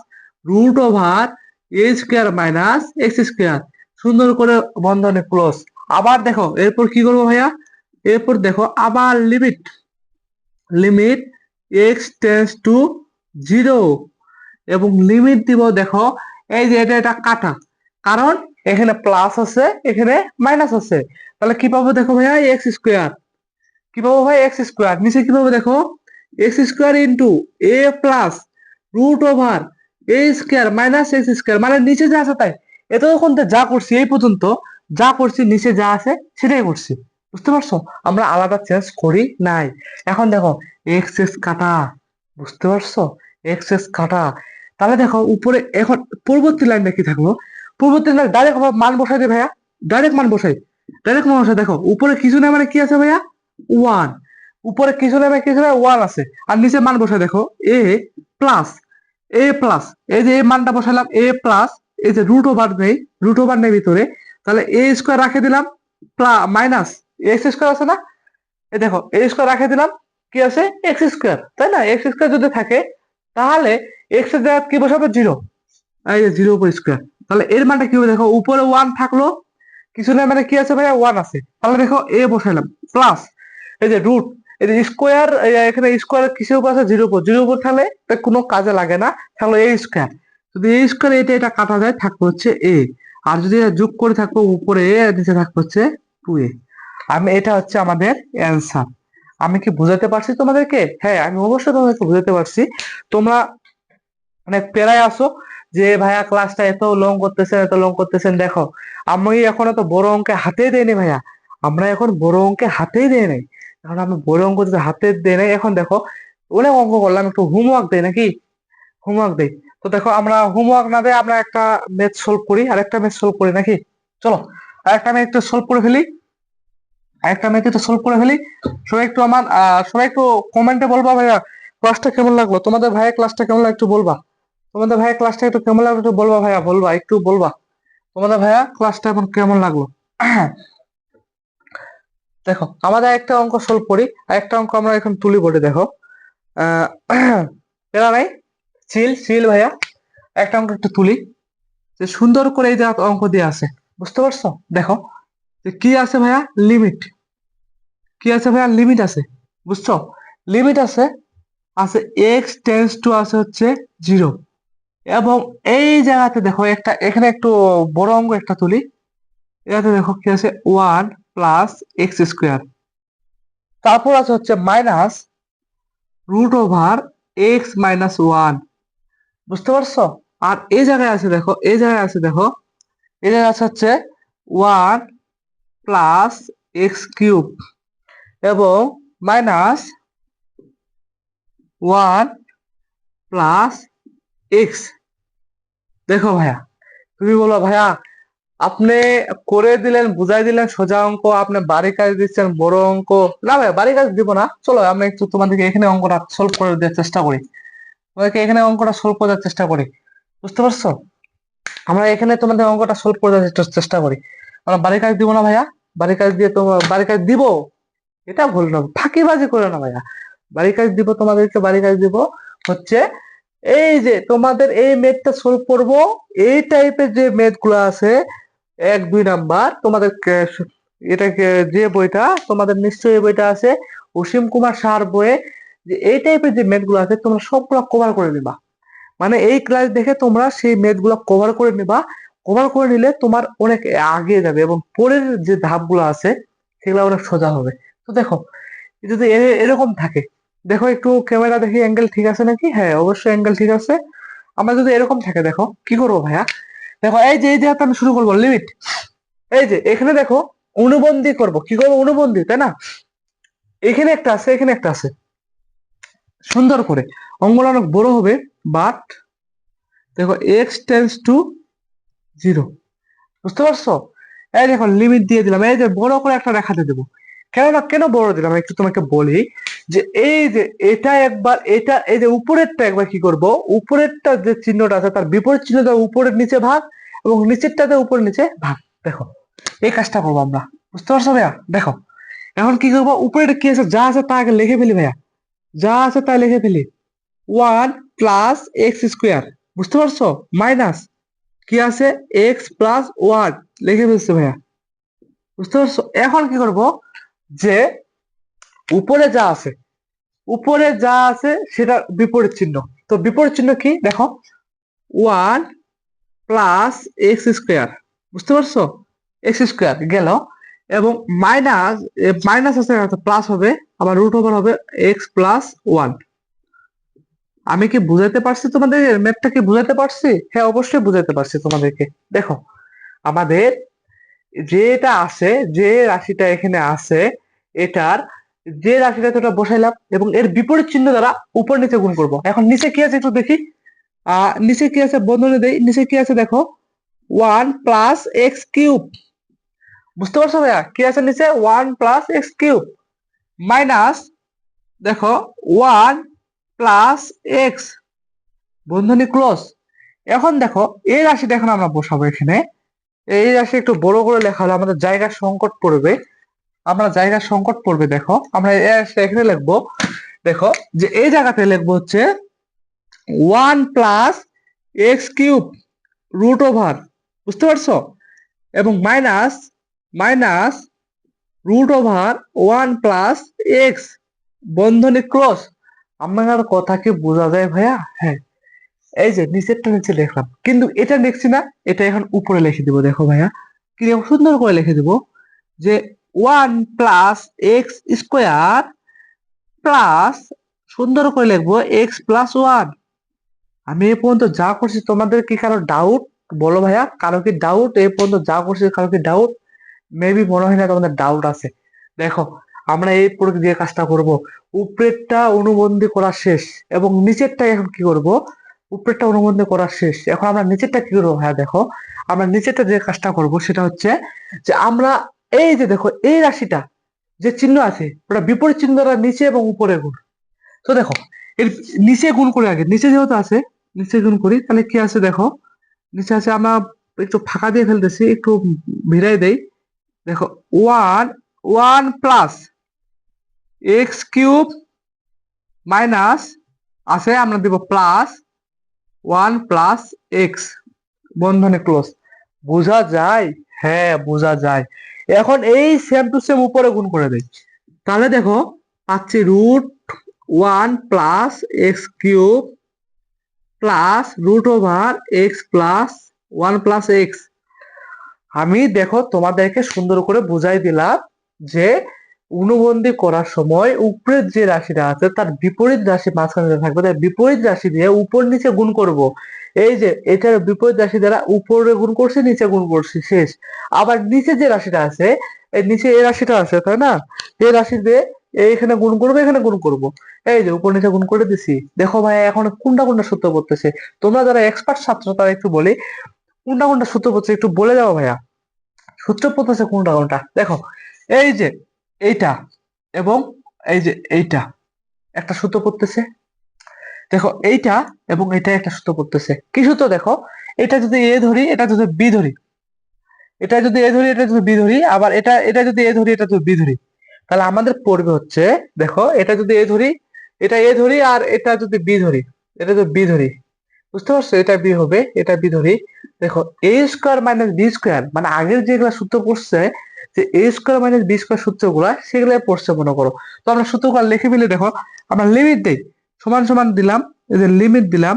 root over a square minus x square, সুন্দর করে বন্ধনী ক্লোজ। আবার দেখো এরপর কি করবো ভাইয়া, এরপর দেখো আবার limit, limit x tends two 0, এবং লিমিট দিব দেখো, এই যে এটা কাটা, কারণ এখানে প্লাস আছে এখানে মাইনাস আছে, তাহলে কি পাবো দেখো ভাইয়া, এক্স স্কোয়ার, কি পাবো ভাই, এক্স স্কোয়ার, নিচে কি পাবো দেখো, x square into A plus root over a square minus x square, মানে নিচে যা আছে তাই। এতক্ষণ তো যা করছি, এই পর্যন্ত যা করছি নিচে যা আছে সেটাই করছি, বুঝতে পারছো? আমরা আলাদা চেঞ্জ করি নাই। এখন দেখো এক্স এক্স কাটা, বুঝতে পারছো, এক্স এক্স কাটা, তাহলে দেখো উপরে এখন পরবর্তী লাইনটা কি থাকলো, পরবর্তী লাইন ডাইরেক্ট মান বসাই দে ভাইয়া, ডাইরেক্ট মান বসাই, ডাইরেক্ট মান বসাই। দেখো উপরে কিছু না, মানে কি আছে ভাইয়া, ওয়ান, উপরে কিছু নেবে কিছু নেবে ওয়ান আছে, আর নিচে মান বসে দেখো এ প্লাস, এ প্লাস, এই যে এই মানটা বসালাম এ প্লাস, এই যে রুট ওভার নেই ভিতরে, তাহলে এ স্কোয়ার রাখে দিলাম, মাইনাস এক্স স্কোয়ার আছে না, এই দেখো এ স্কোয়ার রাখে দিলাম, কি আছে এক্স স্কোয়ার, তাই না? এক্স স্কোয়ার যদি থাকে তাহলে এক্স এর জায়গায় কি বসাবো, 0, এই যে 0 উপর স্কোয়ার, তাহলে এর মানটা কি হবে দেখো, উপরে ওয়ান থাকলো, কিছু না মানে কি আছে ভাইয়া, ওয়ান আছে, তাহলে দেখো এ বসাইলাম প্লাস, এই যে রুট, এই যে স্কোয়ার, এখানে স্কোয়ার কিসের উপর আছে, 0 উপর, 0 উপর থাকলে তা কোনো কাজে লাগে না, থাকলো এ স্কোয়ার, যদি এ স্কোয়ার এটা কাটা যায় থাকবে হচ্ছে এ, আর যদি এটা যোগ করে থাকবো উপরে এ, নিচে থাকবে হচ্ছে 2a। এটা হচ্ছে আমাদের অ্যান্সার। আমি কি বুঝাতে পারছি তোমাদেরকে? হ্যাঁ, আমি অবশ্যই তোমাদেরকে বুঝাতে পারছি। তোমরা অনেক পেরায় আসো যে ভাইয়া ক্লাসটা এত লং করতেছেন। দেখো আমি এখন এত বড় অঙ্কে হাতেই দেয়নি ভাইয়া, আমরা এখন বড় অঙ্কে হাতেই দেয় নাই, কারণ আমি বড় অঙ্ক যদি হাতে দেয় নাই, এখন দেখো অনেক অঙ্ক করলাম, একটু হোমওয়ার্ক দেয় নাকি, হোমওয়ার্ক দেই। তো দেখো আমরা হোমওয়ার্ক না দেয় আমরা একটা ম্যাথ সলভ করি, আরেকটা ম্যাথ সলভ করি নাকি, চলো আরেকটা ম্যাথ একটু সলভ করে ফেলি, আরেকটা ম্যাথ একটু সলভ করে ফেলি। সবাই একটু কমেন্টে বলবা ভাইয়া ক্লাসটা কেমন লাগলো, তোমাদের ভাইয়া ক্লাসটা কেমন লাগলো একটু বলবা, তোমাদের ভাইয়া ক্লাসটা একটু কেমন লাগলো একটু বলবা ভাইয়া, বলবা একটু বলবা তোমাদের ভাইয়া ক্লাসটা এখন কেমন লাগলো। দেখো আমাদের একটা অঙ্ক সলভ করি, আর একটা অঙ্ক আমরা এখন তুলি বোর্ডে, দেখো আহ এরা নাই, চিল ভাইয়া, একটা অঙ্ক একটু তুলি, যে সুন্দর করে এই যে অঙ্ক দিয়ে আছে, বুঝতে পারছো? দেখো যে কি আছে ভাইয়া, লিমিট, কি আছে ভাইয়া, লিমিট আছে, বুঝছো? লিমিট আছে, আছে এক্স টেন্স টু আছে হচ্ছে 0, এবং এই জায়গাতে দেখো একটা, এখানে একটু বড় অঙ্ক একটা তুলি, এটাতে দেখো কি আছে, 1 প্লাস এক্স স্কোয়ার, তারপর আছে হচ্ছে minus root over x minus 1, বুঝতে পারছো? আর এই জায়গায় আছে দেখো, এই জায়গায় আছে হচ্ছে 1 প্লাস এক্স কিউব, এবং মাইনাস 1 প্লাস এক্স। দেখো ভাইয়া, তুমি বলো ভাইয়া আপনি করে দিলেন, বুঝাই দিলেন সোজা অঙ্ক, আপনি বাড়ি কাজ দিচ্ছেন বড় অঙ্ক। না ভাই, বাড়ি কাজ দিব না, চলো আমরা একটু তোমাদেরকে এখানে অঙ্কটা সলভ করে দেওয়ার চেষ্টা করি, তোমাদেরকে এখানে অঙ্কটা সলভ করার চেষ্টা করি, বুঝতে পারছো? আমরা এখানে তোমাদের অঙ্কটা সলভ করে দেওয়ার চেষ্টা করি, আমরা বাড়ি কাজ দিব না ভাইয়া, বাড়ি কাজ দিয়ে তোমার বাড়ি কাজ দিব, এটা ভুল না, ফাঁকিবাজি করে না ভাইয়া, বাড়ি কাজ দিব তোমাদেরকে, বাড়ি কাজ দিব হচ্ছে এই যে তোমাদের এই ম্যাথটা সলভ করব, এই টাইপের যে ম্যাথ গুলো আছে 1-2 নাম্বার তোমাদের এটাকে যে বইটা তোমাদের নিশ্চয়ই এই বইটা আছে অসীম কুমার সাহার বইয়ে, যে এই টাইপের যে ম্যাথ গুলো আছে তোমরা সবগুলো কভার করে নিবা। মানে এই ক্লাস দেখে তোমরা সেই ম্যাথ গুলো কভার করে নিবা। কভার করে নিলে তোমার অনেক আগে যাবে এবং পরের যে ধাপগুলো আছে সেগুলো অনেক সোজা হবে। তো দেখো যদি এরকম থাকে, দেখো একটু ক্যামেরা দেখি অ্যাঙ্গেল ঠিক আছে নাকি, হ্যাঁ অবশ্যই অ্যাঙ্গেল ঠিক আছে। আমরা যদি এরকম থাকে দেখো কি করবো ভাইয়া, দেখো এই যে হাতে আমি শুরু করবো লিমিট, এই যে এখানে দেখো অনুবন্ধী করব, কি করবো অনুবন্ধী, তাই না? এখানে একটা আছে এখানে একটা আছে, সুন্দর করে অঙ্কটা অনেক বড় হবে, বাট দেখো এক্স টেন্স টু 0, বুঝতে পারছো? এই দেখো লিমিট দিয়ে দিলাম, এই যে বড় করে একটা রেখা দিয়ে দেবো। কেন বড় দিলাম একটু তোমাকে বলি, যে এই যে এটা একবার, এটা এই যে উপরেরটা একবার কি করব, উপরেরটা যে চিহ্নটা আছে তার বিপরীত চিহ্নটা উপরের নিচে ভাগ এবং নিচেরটাতে উপর নিচে ভাগ। দেখো এই কাজটা করবো আমরা, বুঝতে পারছো ভাইয়া? দেখো এখন কি করবো, উপরে কি আছে যা আছে তা আগে লিখে ফেলি ভাইয়া, যা আছে তাই লিখে ফেলি। 1 + x², বুঝতে পারছো? মাইনাস কি আছে x+1 লিখে ফেলছে ভাইয়া, বুঝতে পারছো? এখন কি করব, যে উপরে যা আছে, উপরে যা আছে সেটা বিপরীত চিহ্ন। তো বিপরীত চিহ্ন কি দেখো, 1 + x², বুঝতে পারছো? x² গেল এবং মাইনাস, মাইনাস আছে প্লাস হবে, আবার √ওভার হবে x+1। আমি কি বুঝাইতে পারছি তোমাদের, ম্যাথটা কি বুঝাইতে পারছি? হ্যাঁ অবশ্যই বুঝাইতে পারছি তোমাদেরকে। দেখো আমাদের যেটা আছে, যে রাশিটা এখানে আছে, এটার যে রাশিটা তোটা বসাইলাম এবং এর বিপরীত চিহ্ন দ্বারা উপর নিচে গুণ করব। এখন নিচে কি আছে একটু দেখি, নিচে কি আছে বন্ধনী দেই, নিচে কি আছে দেখো 1 + x³, বুঝতে পারছো ভাইয়া? কি আছে নিচে 1 + x³ মাইনাস দেখো 1 + x, বন্ধনী ক্লোজ। এখন দেখো এই রাশিটা এখন আমরা বসাবো এখানে, এই রাশি একটু বড় করে লেখা হলে আমাদের জায়গার সংকট পড়বে, আমরা জায়গার সংকট পড়বে। দেখো আমরা এই রাশিটা এখানে লিখবো, দেখো যে এই জায়গাতে লিখবো হচ্ছে 1 + x³ √ওভার, বুঝতে পারছো? এবং মাইনাস মাইনাস √ওভার 1 + x, বন্ধনী ক্লোজ। আমার কথা কি বোঝা যায় ভাইয়া? হ্যাঁ এই যে নিচেরটা নিচে লিখলাম, কিন্তু এটা লিখছি না, এটা এখন উপরে লিখে দিব। দেখো ভাইয়া কি সুন্দর করে লিখে দিব, যে 1 + x² প্লাস, সুন্দর করে লিখবো x+1। আমি এ পর্যন্ত যা করছি তোমাদের কি কারো ডাউট বলো ভাইয়া, কারো কি ডাউট? এ পর্যন্ত যা করছি কারো কি ডাউট? মেবি মনে হয় না তোমাদের ডাউট আছে। দেখো আমরা এই প্রক্রিয়া কাজটা করব, উপরেরটা অনুবন্ধী করা শেষ এবং নিচেরটা এখন কি করব, উপরেরটা অনুবন্ধী করা শেষ, এখন আমরা নিচেরটা কি করবো ভাইয়া? দেখো আমরা নিচেরটা যে কাজটা করব সেটা হচ্ছে, যে আমরা এই যে দেখো এই রাশিটা যে চিহ্ন আছে ওটা বিপরীত চিহ্ন দ্বারা নিচে এবং উপরে গুণ। তো দেখো এর নিচে গুণ করে, আগে নিচে যেহেতু আছে নিচে গুণ করি, তাহলে কি আছে দেখো, নিচে আছে, আমরা একটু ফাঁকা দিয়ে ফেলতেছি, একটু ভিড়াই দেই। দেখো 1 + x³ মাইনাস আছে, আমরা দিব প্লাস 1 + x, বন্ধনী ক্লোজ। বোঝা যায়? হ্যাঁ বোঝা যায়। এখন এই সেম টু সেম উপরে গুণ করে দেই, তাহলে দেখো পাচ্ছি √1 + x³ plus √over x+1 + x। আমি দেখো তোমাদেরকে সুন্দর করে বুঝাই দিলাম, যে অনুবন্ধী করার সময় উপরের যে রাশিটা আছে তার বিপরীত রাশি মাঝখানে থাকবে, তাই বিপরীত রাশি দিয়ে উপর নিচে গুণ করব। এই যে এটার বিপরীত রাশি দ্বারা উপরে গুণ করছি নিচে গুণ করছি শেষ। আবার নিচে যে রাশিটা আছে, এই নিচে এই রাশিটা আছে তাই না, এই রাশি দিয়ে এখানে গুণ করবো এখানে গুণ করব। এই যে উপর নিচে গুণ করে দিছি। দেখো ভাই এখন কোনটা কোনটা সূত্র পড়তেছে, তোমরা যারা এক্সপার্ট ছাত্র তারা একটু বলি কোনটা কোনটা সূত্র পড়ছে একটু বলে দাও ভাইয়া, সূত্র পড়তেছে কোনটা কোনটা। দেখো এই যে এইটা এবং এই যে এইটা একটা সূত্র পড়তেছে, দেখো এইটা এবং এটা একটা সূত্র পড়তেছে। কি সূত্র দেখো, এটা যদি এ ধরি এটা যদি বি ধরি, এটা যদি এ ধরি এটা যদি বি ধরি, আবার এটা এটা যদি এ ধরি এটা যদি বি ধরি, তাহলে আমাদের পড়বে হচ্ছে, দেখো এটা যদি এ ধরি, এটা এ ধরি আর এটা যদি বি ধরি, এটা তো বি ধরি, বুঝতে পারছো? এটা বি হবে, এটা বি ধরি। দেখো এ স্কোয়ার মাইনাস বি স্কোয়ার, মানে আগের যেগুলা সূত্র পড়ছে, যে এ স্কোয়ার মাইনাস বি স্কোয়ার সূত্রগুলা সেগুলো পড়ছে মনে করো। তো আমরা সূত্রগুলো লিখে ফেলে দেখো, আমরা লিমিট দেই, সমান সমান দিলাম, এই যে লিমিট দিলাম,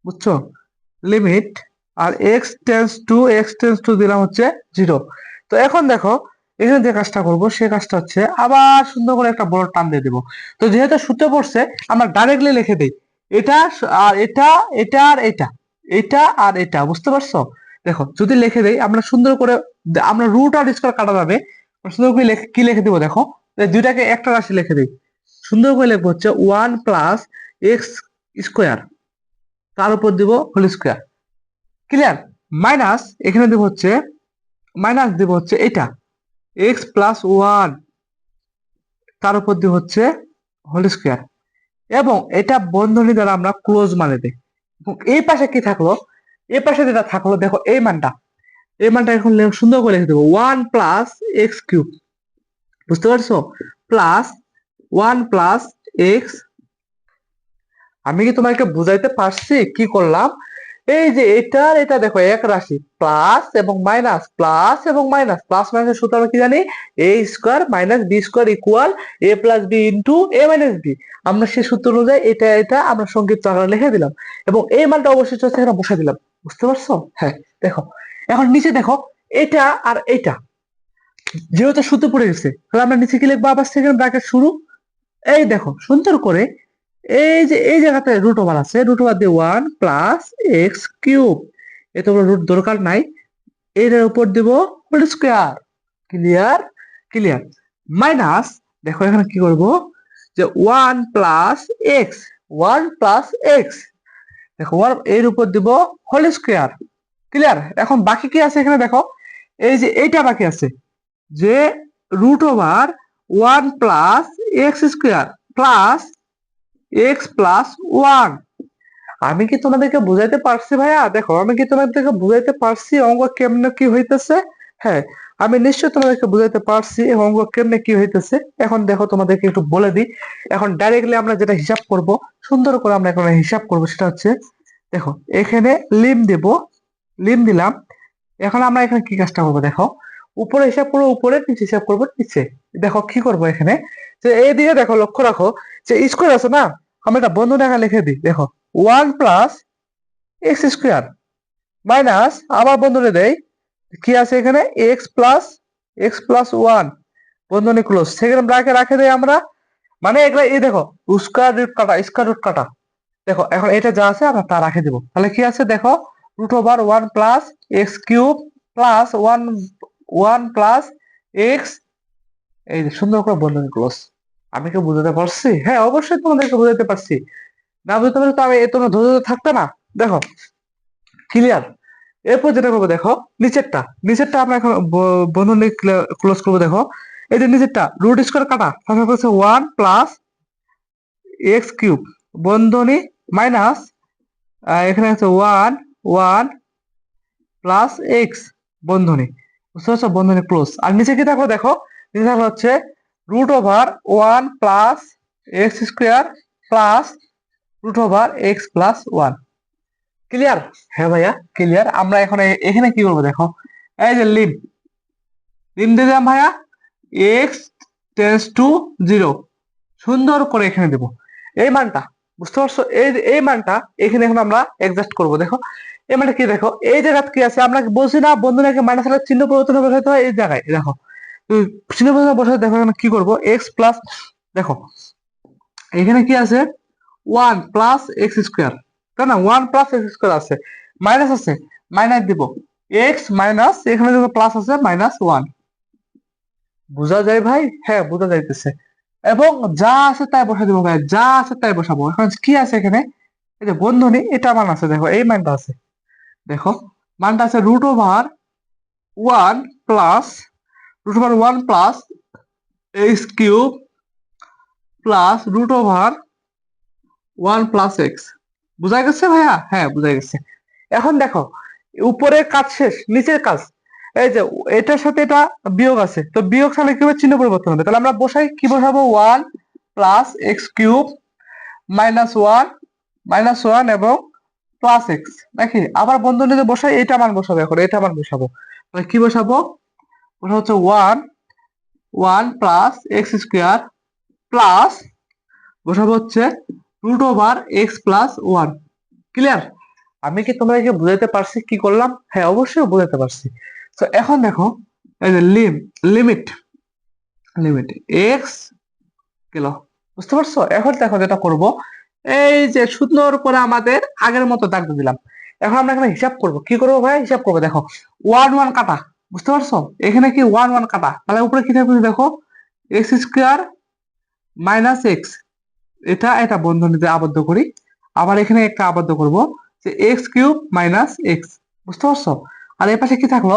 বুঝছো? লিমিট, আর এক্স টেন্স টু দিলাম হচ্ছে 0। তো এখন দেখো এখানে যে কাজটা করবো সে কাজটা হচ্ছে আবার সুন্দর করে একটা বড় টান দিয়ে দেবো। তো যেহেতু সূত্র পড়ছে আমরা ডাইরেক্টলি লিখে দিই, এটা আর এটা, এটা আর এটা, এটা আর এটা, বুঝতে পারছো? দেখো যদি লিখে দেই আমরা সুন্দর করে, আমরা রুট আর স্কয়ার কাটা যাবে, আমরা সুন্দর করে কি লিখে দিব দেখো, এই দুইটাকে একটা রাশি লিখে দিই, সুন্দর করে লিখবো হচ্ছে 1 + x² তার উপর দিব হোল স্কয়ার। ক্লিয়ার? মাইনাস এখানে দিব হচ্ছে, মাইনাস দিব হচ্ছে এটা x+1 তার উপর দিব হচ্ছে হোল স্কয়ার, এবং এটা বন্ধনী দ্বারা আমরা ক্লোজ মানে দিই। এবং এই পাশে কি থাকলো, এই পাশে যেটা থাকলো দেখো এই মানটা, এই মানটা এখন সুন্দর করে লিখে দেবো 1 + x³, বুঝতে পারছো? Plus 1 + x। আমি কি তোমাকে বুঝাইতে পারছি কি করলাম? এই যে এটার এটা দেখো এক রাশি, প্লাস এবং মাইনাস, প্লাস এবং মাইনাস, প্লাস মাইনাস সূত্র আমরা কি জানি? A square minus b square equal a plus b into a minus b. আমরা সেই সূত্র অনুযায়ী এটা এটা আমরা সংক্ষিপ্ত আকারে লিখে দিলাম, এবং এই মানটা অবশিষ্ট হচ্ছে এখানে বসে দিলাম, বুঝতে পারছো? হ্যাঁ। দেখো এখন নিচে দেখো এটা আর এটা যেহেতু সূত্র পড়ে গেছে, তাহলে আমরা নিচে কি লিখবো? আবার সেকেন্ড ব্র্যাকেট শুরু। এই দেখো সুন্দর করে এই যে এই জায়গাতে রুট ওভার আছে, রুট ওভার দিয়ে 1 + x³, এ তো রুট দরকার নাই, এটার উপর দিব whole square. Clear? Clear. Minus দেখো এখানে কি করব, যে 1 + x, 1 + x, দেখো এর উপর দিব হোল স্কয়ার। ক্লিয়ার? এখন বাকি কি আছে এখানে দেখো, এই যে এইটা বাকি আছে, যে √1 + x² প্লাস x+1। আমি কি তোমাদেরকে বুঝাইতে পারছি ভাইয়া? দেখো আমি কি তোমাদেরকে বুঝাইতে পারছি অঙ্ক কেমনে কি হইতেছে? হ্যাঁ, আমি নিশ্চয় তোমাদেরকে বুঝাইতে পারছি অঙ্ক কেমনে কি হইতেছে। এখন দেখো তোমাদেরকে একটু বলে দিই, এখন ডাইরেক্টলি আমরা যেটা হিসাব করব, সুন্দর করে আমরা এখন হিসাব করব, সেটা হচ্ছে দেখো এখানে লিম দেব, লিম দিলাম। এখন আমরা এখানে কি কাজটা করবো দেখো, উপরে হিসাব করবো উপরে, নিচে হিসাব করবো নিচে। দেখো কি করবো এখানে, যে এই দিকে দেখো লক্ষ্য রাখো যে স্কোয়ার আছে না, আমরা একটা বন্ধ রেখা লিখে দিই। দেখো 1 + x² মাইনাস, আবার বন্ধনী দেই, কি আছে এখানে x+1 বন্ধনী ক্লোজ, সেকেন্ড ব্র্যাকেট রাখে দেই আমরা। মানে এগুলা এই দেখো স্কয়ার রুট কাটা, স্কয়ার রুট কাটা। দেখো এখন এটা যা আছে আমরা তা রাখে দেবো, তাহলে কি আছে দেখো √1 + x³ প্লাস 1 + x, এই যে সুন্দর করে বন্ধনী ক্লোজ। আমি কি বুঝাতে পারছি? হ্যাঁ অবশ্যই তোমাদেরকে বুঝাতে পারছি। না বুঝতে পারলে তো আমি তোমরা ধৈর্য থাকতে না। দেখো ক্লিয়ার? এরপর যেটা করবো দেখো, নিচেরটা, নিচেরটা আমরা এখন বন্ধনী ক্লোজ করবো। দেখো এই যে নিচেরটা রুট স্কয়ার কাটা, তারপর হচ্ছে 1 + x³ বন্ধনী মাইনাস, এখানে আছে 1 + x বন্ধনী, বুঝতে পারছো? বন্ধনী ক্লোজ। আর নিচে কি থাকলো দেখো, নিচে থাকলো হচ্ছে √1 + x² প্লাস √x+1। ক্লিয়ার? হ্যাঁ ভাইয়া ক্লিয়ার। আমরা এখন এখানে কি করবো দেখো, এই যে লিম, লিম দিয়ে দিলাম ভাইয়া, x → 0 সুন্দর করে এখানে দেবো এই মানটা, বুঝতে পারছো? এই মানটা এখানে এখন আমরা অ্যাডজাস্ট করবো। দেখো এই মানটা কি, দেখো এই জায়গা কি আছে, আমরা বলছি না বন্ধুটাকে মাইনাস চিহ্ন পরিবর্তন বসাতে হয় এই জায়গায়। দেখো চিহ্ন পরিবর্তন বসাতে, দেখো এখানে কি করবো, এক্স প্লাস, দেখো এখানে কি আছে 1 + x², তাই না? 1 + x² আছে, মাইনাস আছে, মাইনাস দিব, এক্স মাইনাস এখানে দেখো প্লাস আছে -1। বোঝা যায় ভাই? হ্যাঁ বোঝা যাইতেছে। এবং যা আছে তাই বসা দিব ভাই, যা আছে তাই বসাবো। এখন কি আছে এখানে, এই যে বন্ধনী, এটা মান আছে, দেখো এই মানটা আছে, দেখো মানটা আছে √1 প্লাস √1 + x³ প্লাস √1 + x। বুঝা গেছে ভাইয়া? হ্যাঁ বুঝা গেছে। এখন দেখো উপরের কাজ শেষ, নিচের কাজ। এই যে এটার সাথে এটা বিয়োগ আছে, তো বিয়োগ সালে কিভাবে চিহ্ন পরিবর্তন হবে, তাহলে আমরা বসাই, কি বসাবো, 1 + x³ -1 -1 এবং +x নাকি? আবার বন্ধনীতে বসাই, এটা মান বসাবো, এখন এটা মান বসাবো। তাহলে কি বসাবো? ওটা হচ্ছে 1 প্লাস এক্স স্কোয়ার প্লাস বসাবো হচ্ছে √x+1। ক্লিয়ার? আমি কি তোমাদেরকে বুঝাতে পারছি কি করলাম? হ্যাঁ, অবশ্যই বুঝাতে পারছি। তো এখন দেখো, এই যে লিমিট লিমিট এক্স গেল, বুঝতে পারছো? এখন দেখো যেটা করব, এই যে সুন্দর করে আমাদের আগের মতো দাগ দিয়ে দিলাম। এখন আমরা এখানে হিসাব করব, কি করবো ভাই? হিসাব করবো। দেখো 1 1 কাটা, বুঝতে পারছো? এখানে কি 1 1 কাটা, তাহলে উপরে কি থাকবে দেখো, এক্স স্কোয়ার মাইনাস এক্স, এটা এটা বন্ধনীতে আবদ্ধ করি। আবার এখানে একটা আবদ্ধ করব, যে এক্স কিউব মাইনাস এক্স, বুঝতে পারছো? আর এ পাশে কি থাকলো?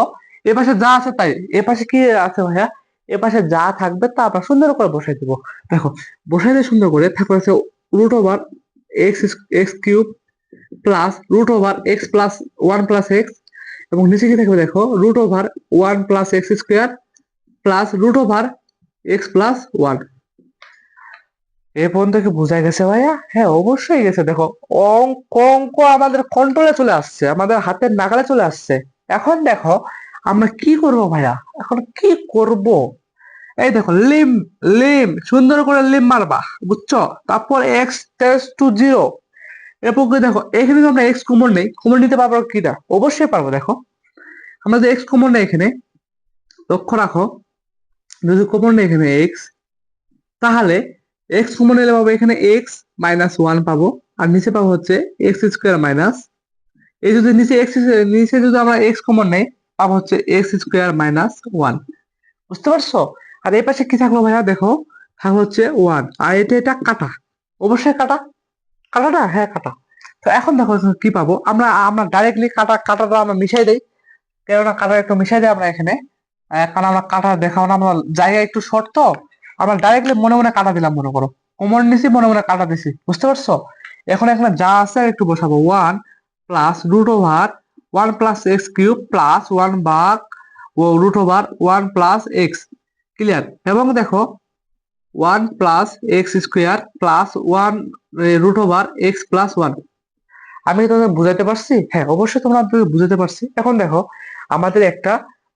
এ পাশে যা আছে তাই। এ পাশে কি আছে ভাইয়া? এ পাশে যা থাকবে তা আমরা সুন্দর করে বসাই দিব। দেখো, বসাই দিয়ে সুন্দর করে থাকবে হচ্ছে √, x x cube plus √x+1 + x, এবং নিচে কি থাকবে দেখো, √1 + x² প্লাস √x+1। এ পর্যন্ত কি বোঝা গেছে ভাইয়া? হ্যাঁ, অবশ্যই গেছে। দেখো, অঙ্ক অঙ্ক আমাদের কন্ট্রোলে চলে আসছে, আমাদের হাতের নাগালে চলে আসছে। এখন দেখো আমরা কি করব ভাইয়া? এখন কি করব? এই দেখো, লিম লিম সুন্দর করে লিম মারবা, বুঝছো? তারপর x টেন্ডস টু 0। এরপর কি দেখো, এখানে যদি আমরা x কমন নেই, কমন নিতে পারবো কিনা? অবশ্যই পারবো। দেখো, আমরা যদি x কমন নেই এখানে, লক্ষ্য রাখো, যদি কমন নেই এখানে x, তাহলে এক্স কমন নিলে পাবো এখানে x-1 পাবো, আর নিচে পাবো হচ্ছে x² মাইনাস, এই যদি নিচে নিচে যদি আমরা এক্স কমন নেই, পাবো হচ্ছে x² - 1। বুঝতে পারছো? আর এই পাশে কি থাকলো ভাইয়া? দেখো, থাকলো হচ্ছে 1, আর এটা কাটা, অবশ্যই কাটা। কাটাটা, হ্যাঁ কাটা। তো এখন দেখো কি পাবো আমরা, আমরা ডাইরেক্টলি কাটাটা আমরা মিশাই দেই, কেননা কাটা একটু মিশাই দেই আমরা এখানে। কারণ আমরা কাটা দেখাও না, আমরা জায়গা একটু শর্ট, তো আমরা ডাইরেক্টলি মনে মনে কাটা দিলাম, মনে করো কমন নিছি, মনে মনে কাটা দিছি, বুঝতে পারছো? এখন এখানে যা আছে একটু বসাবো, 1 প্লাস √1 + x³ প্লাস 1 ভাগ ও √1 + x। ক্লিয়ার? এবং দেখো 1 + x² প্লাস 1 √x+1। আমি কি তোমাদের বুঝাতে পারছি? হ্যাঁ, অবশ্যই তোমরা বুঝাতে পারছি। এখন দেখো, আমাদের একটা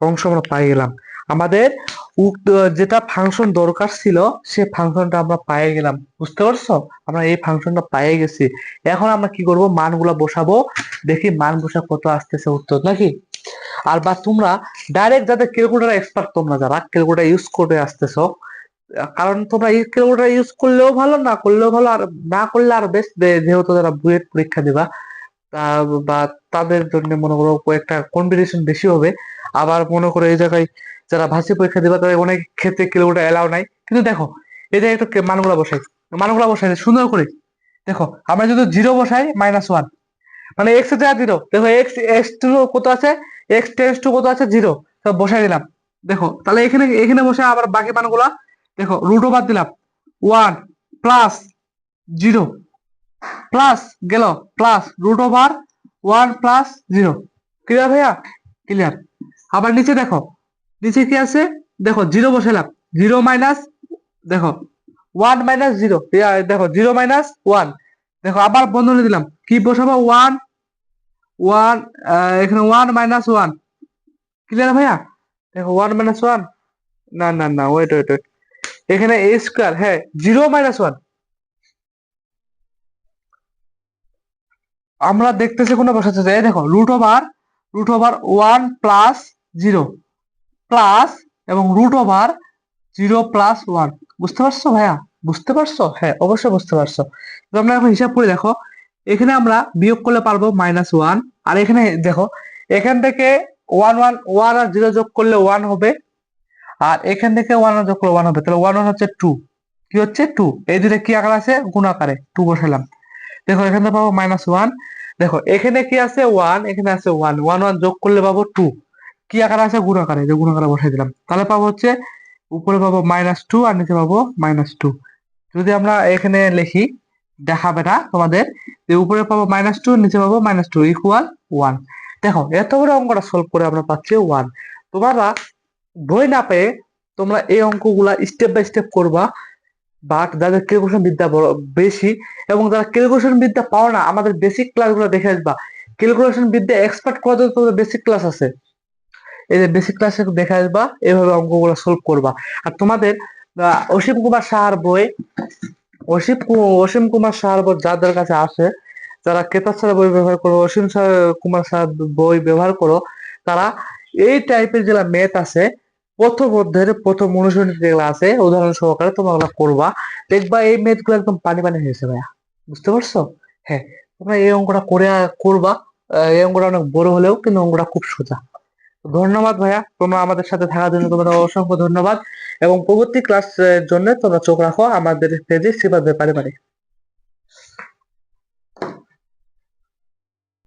অংশ আমরা পাই গেলাম। আমাদের যেটা ফাংশন দরকার ছিল, সে ফাংশনটা আমরা পাই গেলাম, বুঝতে পারছো? আমরা এই ফাংশনটা পাই গেছি। এখন আমরা কি করব? মানগুলা বসাবো, দেখি মান বসা কত আসতেছে উত্তর, নাকি? আর বা তোমরা ডাইরেক্ট, যাদের ক্যালকুলেটর এক্সপার্ট, তোমরা যারা ক্যালকুলেটর ইউজ করে আসতেছো, কারণ তোমরা এই ক্যালকুলেটর ইউজ করলেও ভালো, না করলেও ভালো, আর না করলে আর বেস্ট। যেহেতু যারা বুয়েট পরীক্ষা দিবা, বা তাদের জন্য মনে করো একটা কম্পিটিশন বেশি হবে। আবার মনে করো এই জায়গায় যারা ভার্সিটি পরীক্ষা দিবা, তাদের অনেক ক্ষেত্রে কিলোমিটার এলাও নাই। কিন্তু দেখো, এই যে একটু মানগুলা বসাই, মানগুলা বসাই সুন্দর করে। দেখো, আমরা যদি 0 বসাই, -1, মানে এক্স এর জায়গায় 0। দেখো, এক্স এক্স টু কত আছে, এক্স টেন্স টু কত আছে, 0। সব বসাই দিলাম। দেখো, তাহলে এখানে এখানে বসে আবার বাকি মানগুলা, দেখো √, দিলাম 1 প্লাস 0 প্লাস গেল প্লাস √1 + 0। ক্লিয়ার ভাইয়া? ক্লিয়ার। আবার নিচে দেখো, নিচে কি আছে? দেখো 0 বসালাম, 0 মাইনাস, দেখো 1 - 0, দেখো 0 - 1। দেখো আবার বন্ধনী দিলাম, কি বসাবো? 1 1, এখানে 1 - 1। ক্লিয়ার ভাইয়া? দেখো 1 - 1, না না না, ওয়েট ওয়েট ওয়েট, এখানে a², হ্যাঁ 0 - 1। আমরা দেখতেছি কোনটা বসাতে চাই। দেখো √1 + 0 প্লাস এবং √0 + 1। বুঝতে পারছো ভাইয়া? বুঝতে পারছো? হ্যাঁ, অবশ্যই বুঝতে পারছো। তো আমরা এখন হিসাব করে দেখো, এখানে আমরা বিয়োগ করলে পারবো -1, আর এখানে দেখো, এখান থেকে 1 1 1 আর 0 যোগ করলে 1 হবে, আর এখান থেকে 1 আর যোগ করলে 1 হবে। তাহলে 1 1 হচ্ছে 2, কি হচ্ছে 2। এই দুটো কি আকার আছে? গুণ আকারে 2 বসালাম। দেখো এখানে পাবো -1। দেখো এখানে কি আছে? 1, এখানে আছে 1, 1 1 যোগ করলে পাবো 2, কি আকার আছে? গুণ আকারে, যে গুণ আকারে বসাই দিলাম। তাহলে পাবো হচ্ছে, উপরে পাবো -2 আর নিচে পাবো -2। যদি আমরা এখানে লিখি, দেখাবে না তোমাদের, যে উপরে পাবো -2, নিচে পাবো -2 ইকুয়াল 1। দেখো, এত বড় অঙ্কটা সলভ করে আমরা পাচ্ছি 1। তোমরা বই না পেয়ে তোমরা এই অঙ্কগুলা স্টেপ বাই স্টেপ করবা, বাট যাদের ক্যালকুলেশন বিদ্যা বেশি এবং যারা ক্যালকুলেশন বিদ্যা পাও না, আমাদের বেসিক ক্লাসগুলো দেখে আসবা। ক্যালকুলেশন বিদ্যা এক্সপার্ট করার তোমাদের বেসিক ক্লাস আছে, এই যে বেসিক ক্লাসে দেখে আসবা, এইভাবে অঙ্কগুলো সলভ করবা। আর তোমাদের অসীম কুমার সাহার বই, অসীম কুমার সাহার বই যাদের কাছে আসে, যারা কেতাব স্যারের বই ব্যবহার করো, কুমার সাহার বই ব্যবহার করো, তারা এই টাইপের যেগুলা ম্যাথ আছে, প্রথম অধ্যায়ের প্রথম অনুশীলনী যেগুলো আছে উদাহরণ সহকারে তোমরা ওগুলা করবা, দেখবা এই ম্যাথ গুলো একদম পানি পানি হয়েছে ভাইয়া। বুঝতে পারছো? হ্যাঁ, তোমরা এই অঙ্কটা করবা। এই অঙ্কটা অনেক বড় হলেও কিন্তু অঙ্কটা খুব সোজা। ধন্যবাদ ভাইয়া, তোমরা আমাদের সাথে থাকার জন্য তোমাদের অসংখ্য ধন্যবাদ। এবং পরবর্তী ক্লাস জন্য তোমরা চোখ রাখো আমাদের পেজে, সেভাবে পারে পারে।